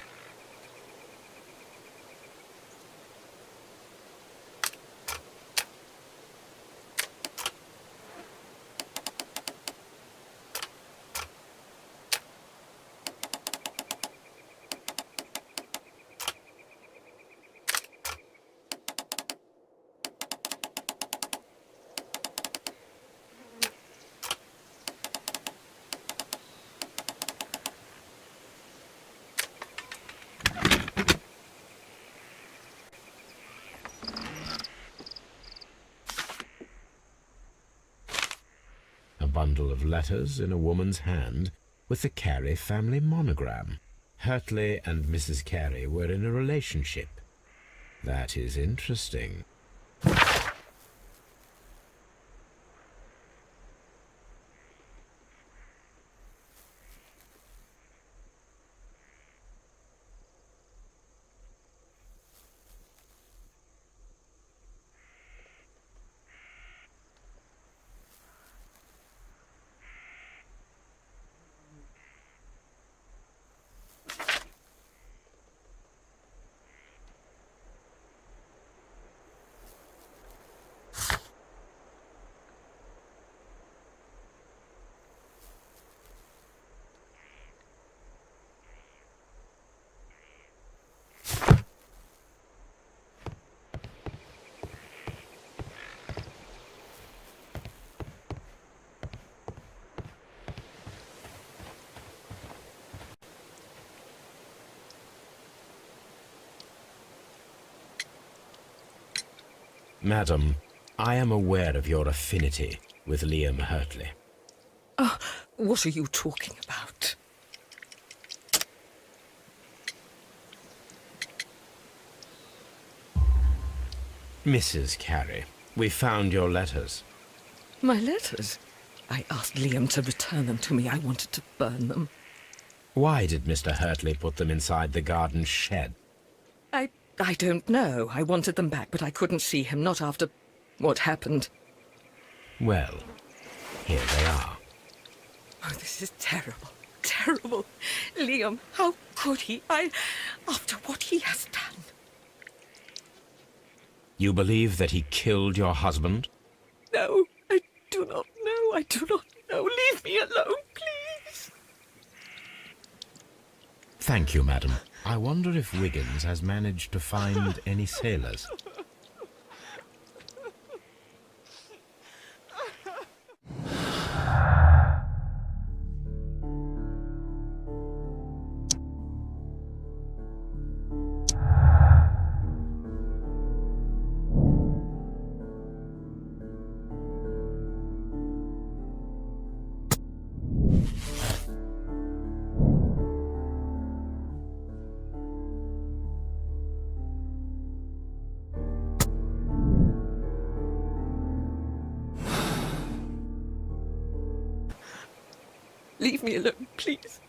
B: bundle of letters in a woman's hand with the Carey family monogram. Hurtley and Mrs. Carey were in a relationship. That is interesting. Madam, I am aware of your affinity with Liam Hurtley.
D: Oh, what are you talking about?
B: Mrs. Carey, we found your letters.
D: My letters? I asked Liam to return them to me. I wanted to burn them.
B: Why did Mr. Hurtley put them inside the garden shed?
D: I don't know. I wanted them back, but I couldn't see him, not after what happened.
B: Well, here they are.
D: Oh, this is terrible. Terrible. Liam, how could he? After what he has done.
B: You believe that he killed your husband?
D: No, I do not know. I do not know. Leave me alone, please.
B: Thank you, madam. I wonder if Wiggins has managed to find any sailors.
D: Leave me alone, please.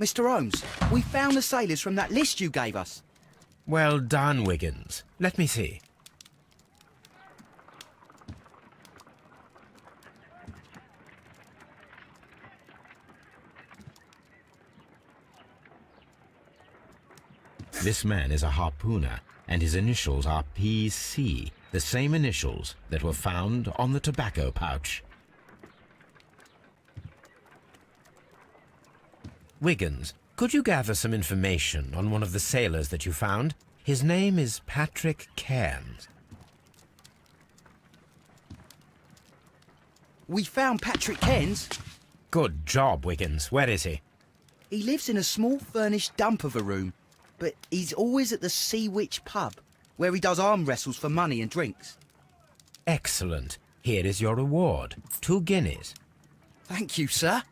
F: Mr. Holmes, we found the sailors from that list you gave us.
B: Well done, Wiggins. Let me see. This man is a harpooner, and his initials are PC, the same initials that were found on the tobacco pouch. Wiggins, could you gather some information on one of the sailors that you found? His name is Patrick Cairns.
F: We found Patrick Cairns.
B: Good job, Wiggins. Where is he?
F: He lives in a small furnished dump of a room, but he's always at the Sea Witch pub, where he does arm wrestles for money and drinks.
B: Excellent. Here is your reward. 2 guineas.
F: Thank you, sir.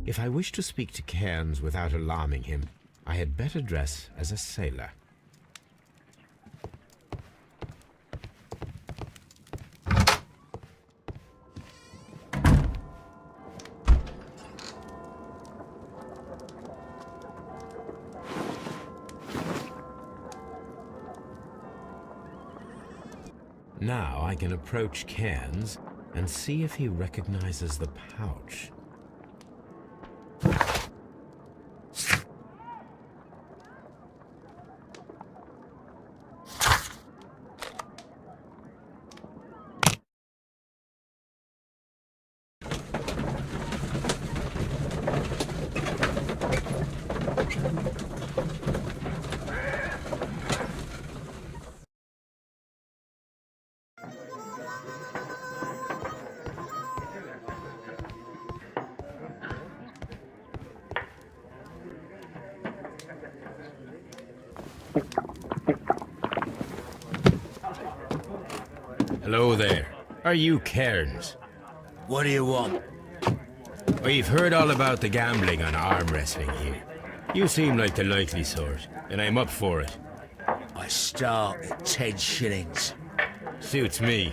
B: If I wish to speak to Cairns without alarming him, I had better dress as a sailor. Now I can approach Cairns and see if he recognizes the pouch. Hello there. Are you Cairns?
I: What do you want?
B: We've heard all about the gambling on arm wrestling here. You seem like the likely sort, and I'm up for it.
I: I start at 10 shillings.
B: Suits me.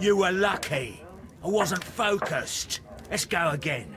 I: You were lucky. I wasn't focused. Let's go again.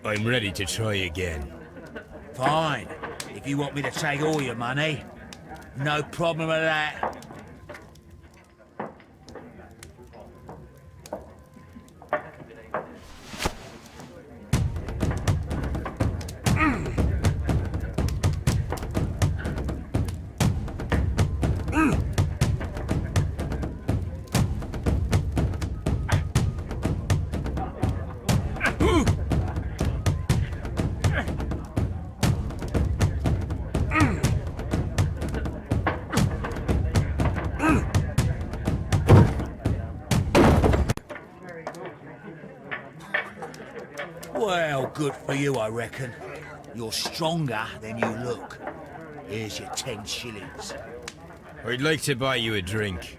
B: I'm ready to try again.
I: Fine. If you want me to take all your money, no problem with that. Well, good for you, I reckon. You're stronger than you look. Here's your 10 shillings.
B: I'd like to buy you a drink.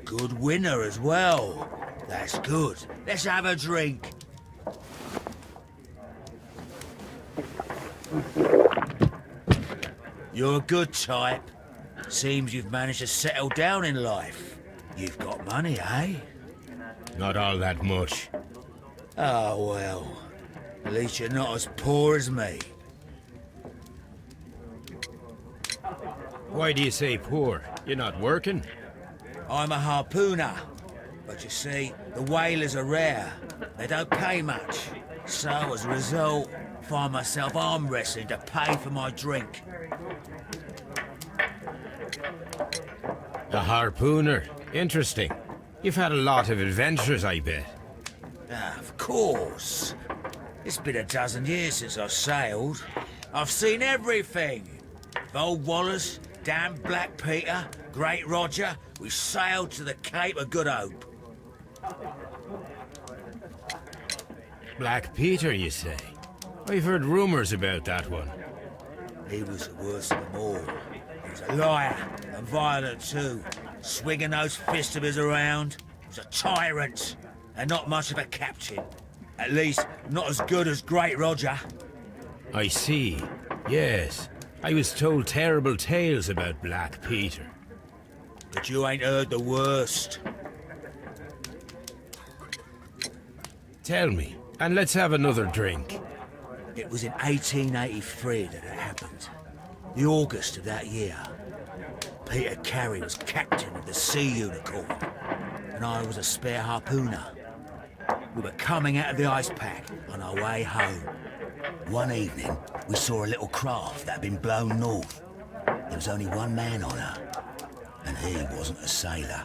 I: Good winner as well. That's good. Let's have a drink. You're a good type. Seems you've managed to settle down in life. You've got money, eh?
B: Not all that much.
I: Oh, well. At least you're not as poor as me.
B: Why do you say poor? You're not working?
I: I'm a harpooner. But you see, the whalers are rare. They don't pay much. So, as a result, find myself arm wrestling to pay for my drink.
B: A harpooner. Interesting. You've had a lot of adventures, I bet.
I: Of course. It's been a dozen years since I've sailed. I've seen everything. Old Wallace, damn Black Peter, Great Roger, we sailed to the Cape of Good Hope.
B: Black Peter, you say? I've heard rumours about that one.
I: He was the worst of them all. He was a liar, and violent too. Swinging those fists of his around. He was a tyrant, and not much of a captain. At least, not as good as Great Roger.
B: I see. Yes. I was told terrible tales about Black Peter.
I: But you ain't heard the worst.
B: Tell me, and let's have another drink.
I: It was in 1883 that it happened. The August of that year. Peter Carey was captain of the Sea Unicorn, and I was a spare harpooner. We were coming out of the ice pack on our way home. One evening, we saw a little craft that had been blown north. There was only one man on her, and he wasn't a sailor.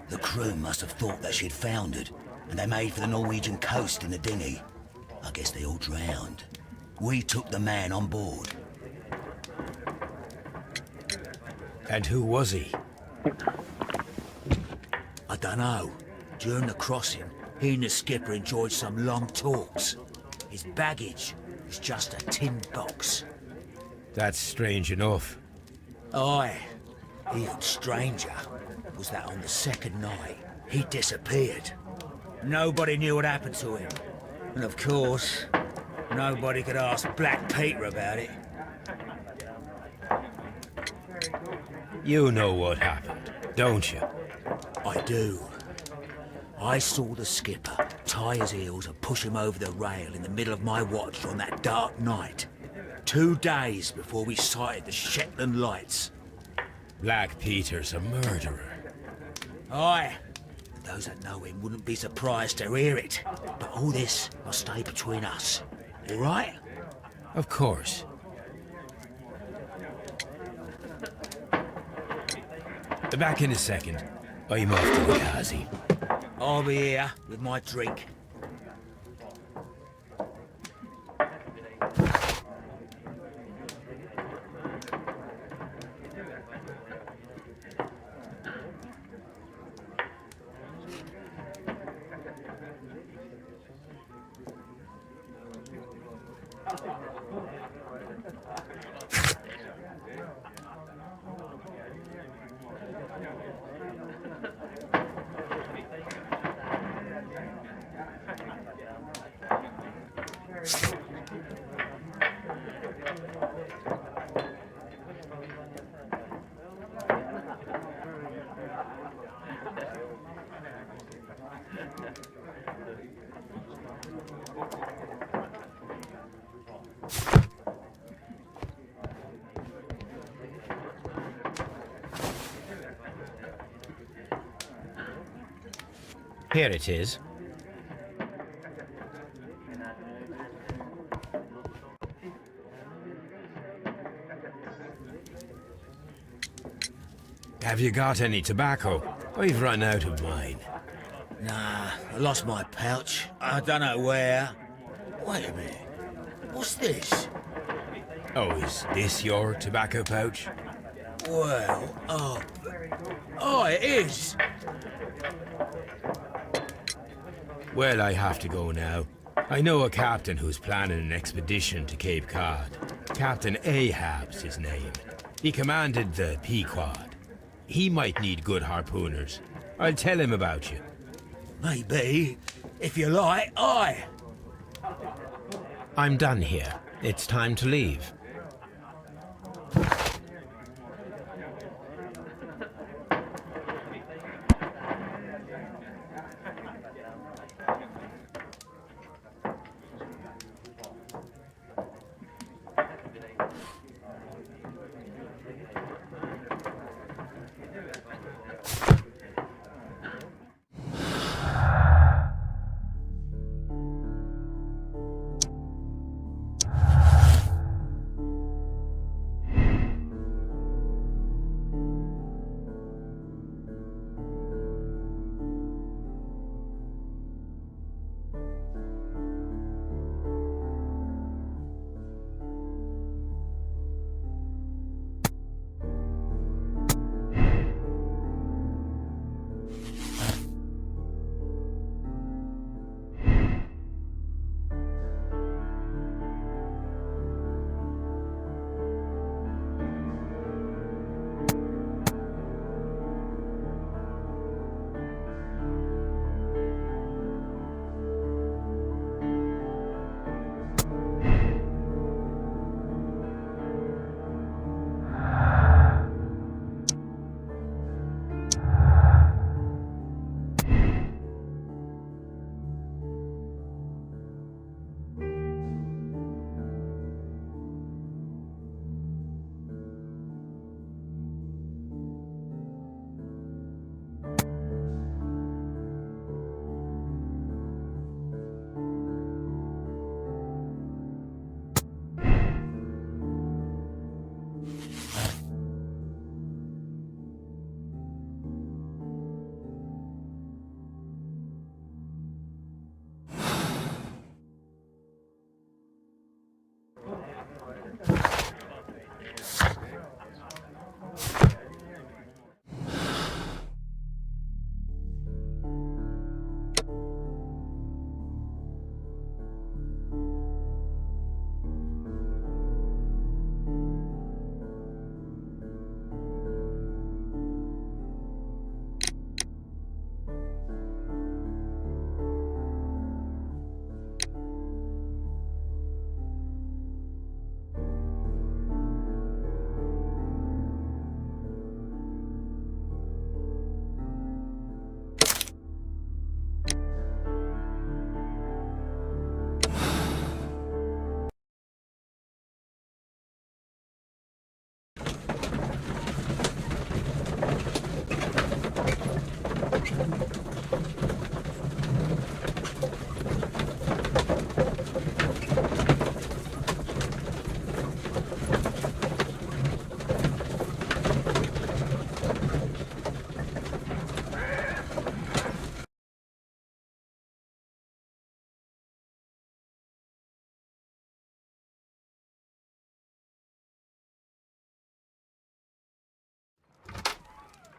I: The crew must have thought that she'd foundered, and they made for the Norwegian coast in the dinghy. I guess they all drowned. We took the man on board.
B: And who was he?
I: I dunno. During the crossing, he and the skipper enjoyed some long talks. His baggage was just a tin box.
B: That's strange enough.
I: Aye. Even stranger was that on the second night, he disappeared. Nobody knew what happened to him. And of course, nobody could ask Black Peter about it.
B: You know what happened, don't you?
I: I do. I saw the skipper tie his heels and push him over the rail in the middle of my watch on that dark night. 2 days before we sighted the Shetland lights.
B: Black Peter's a murderer.
I: Aye. Those that know him wouldn't be surprised to hear it. But all this must stay between us. All right?
B: Of course. Back in a second. I'm off to the Kazi.
I: I'll be here with my drink.
B: Here it is. Have you got any tobacco? I've run out of mine.
I: Nah, I lost my pouch. I don't know where. Wait a minute. What's this?
B: Oh, is this your tobacco pouch?
I: Well, oh, it is.
B: Well, I have to go now. I know a captain who's planning an expedition to Cape Cod. Captain Ahab's his name. He commanded the Pequod. He might need good harpooners. I'll tell him about you.
I: Maybe. If you like, aye.
B: I'm done here. It's time to leave.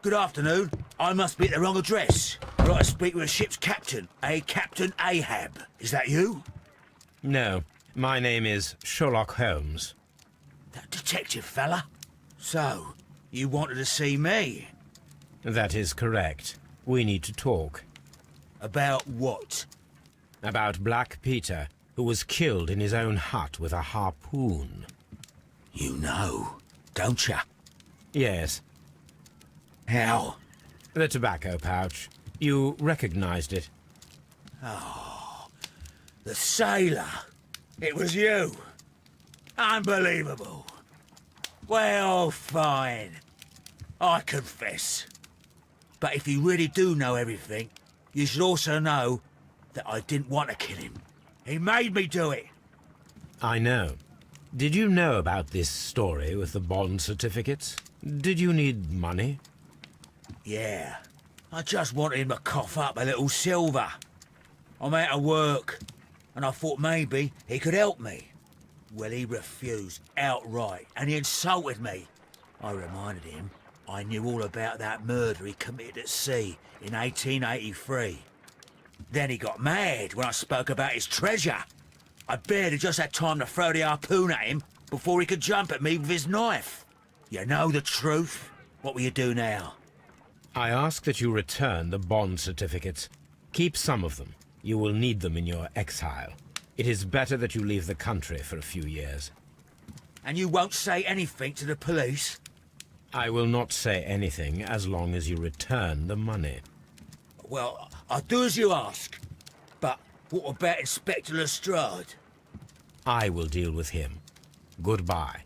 I: Good afternoon. I must be at the wrong address. I'd like to speak with a ship's captain, a Captain Ahab. Is that you?
B: No, my name is Sherlock Holmes.
I: That detective fella? So, you wanted to see me?
B: That is correct. We need to talk.
I: About what?
B: About Black Peter, who was killed in his own hut with a harpoon.
I: You know, don't you?
B: Yes.
I: How?
B: The tobacco pouch. You recognized it.
I: The sailor. It was you. Unbelievable. Well, fine. I confess. But if you really do know everything, you should also know that I didn't want to kill him. He made me do it.
B: I know. Did you know about this story with the bond certificates? Did you need money?
I: Yeah. I just wanted him to cough up a little silver. I'm out of work, and I thought maybe he could help me. Well, he refused outright, and he insulted me. I reminded him I knew all about that murder he committed at sea in 1883. Then he got mad when I spoke about his treasure. I barely just had time to throw the harpoon at him before he could jump at me with his knife. You know the truth. What will you do now?
B: I ask that you return the bond certificates. Keep some of them. You will need them in your exile. It is better that you leave the country for a few years.
I: And you won't say anything to the police?
B: I will not say anything as long as you return the money.
I: Well, I'll do as you ask. But what about Inspector Lestreidd?
B: I will deal with him. Goodbye.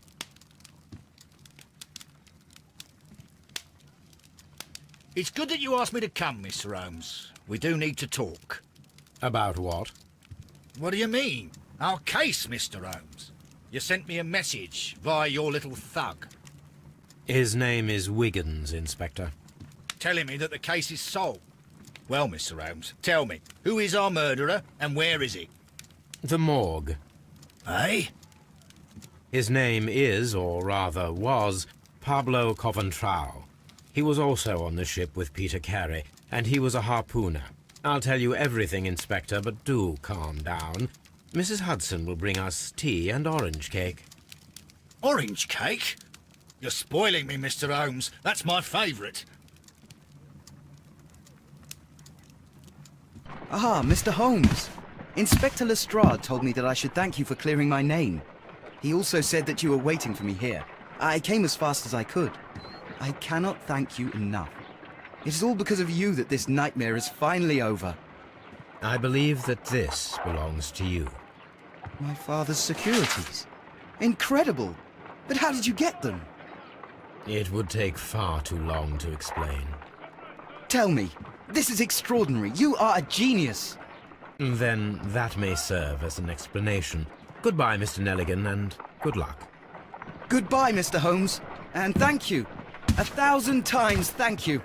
C: It's good that you asked me to come, Mr. Holmes. We do need to talk.
B: About what?
C: What do you mean? Our case, Mr. Holmes. You sent me a message via your little thug,
B: His name is Wiggins, Inspector.
C: telling me that the case is solved. Well, Mr. Holmes, tell me, who is our murderer and where is he?
B: The morgue.
C: Eh?
B: His name is, or rather was, Pablo Coventrao. He was also on the ship with Peter Carey, and he was a harpooner. I'll tell you everything, Inspector, but do calm down. Mrs. Hudson will bring us tea and orange cake.
C: Orange cake? You're spoiling me, Mr. Holmes. That's my favourite.
F: Ah, Mr. Holmes. Inspector Lestrade told me that I should thank you for clearing my name. He also said that you were waiting for me here. I came as fast as I could. I cannot thank you enough. It is all because of you that this nightmare is finally over.
B: I believe that this belongs to you.
F: My father's securities. Incredible! But how did you get them?
B: It would take far too long to explain.
F: Tell me. This is extraordinary. You are a genius.
B: Then that may serve as an explanation. Goodbye, Mr. Nelligan, and good luck.
F: Goodbye, Mr. Holmes. And thank you. 1,000 times thank you.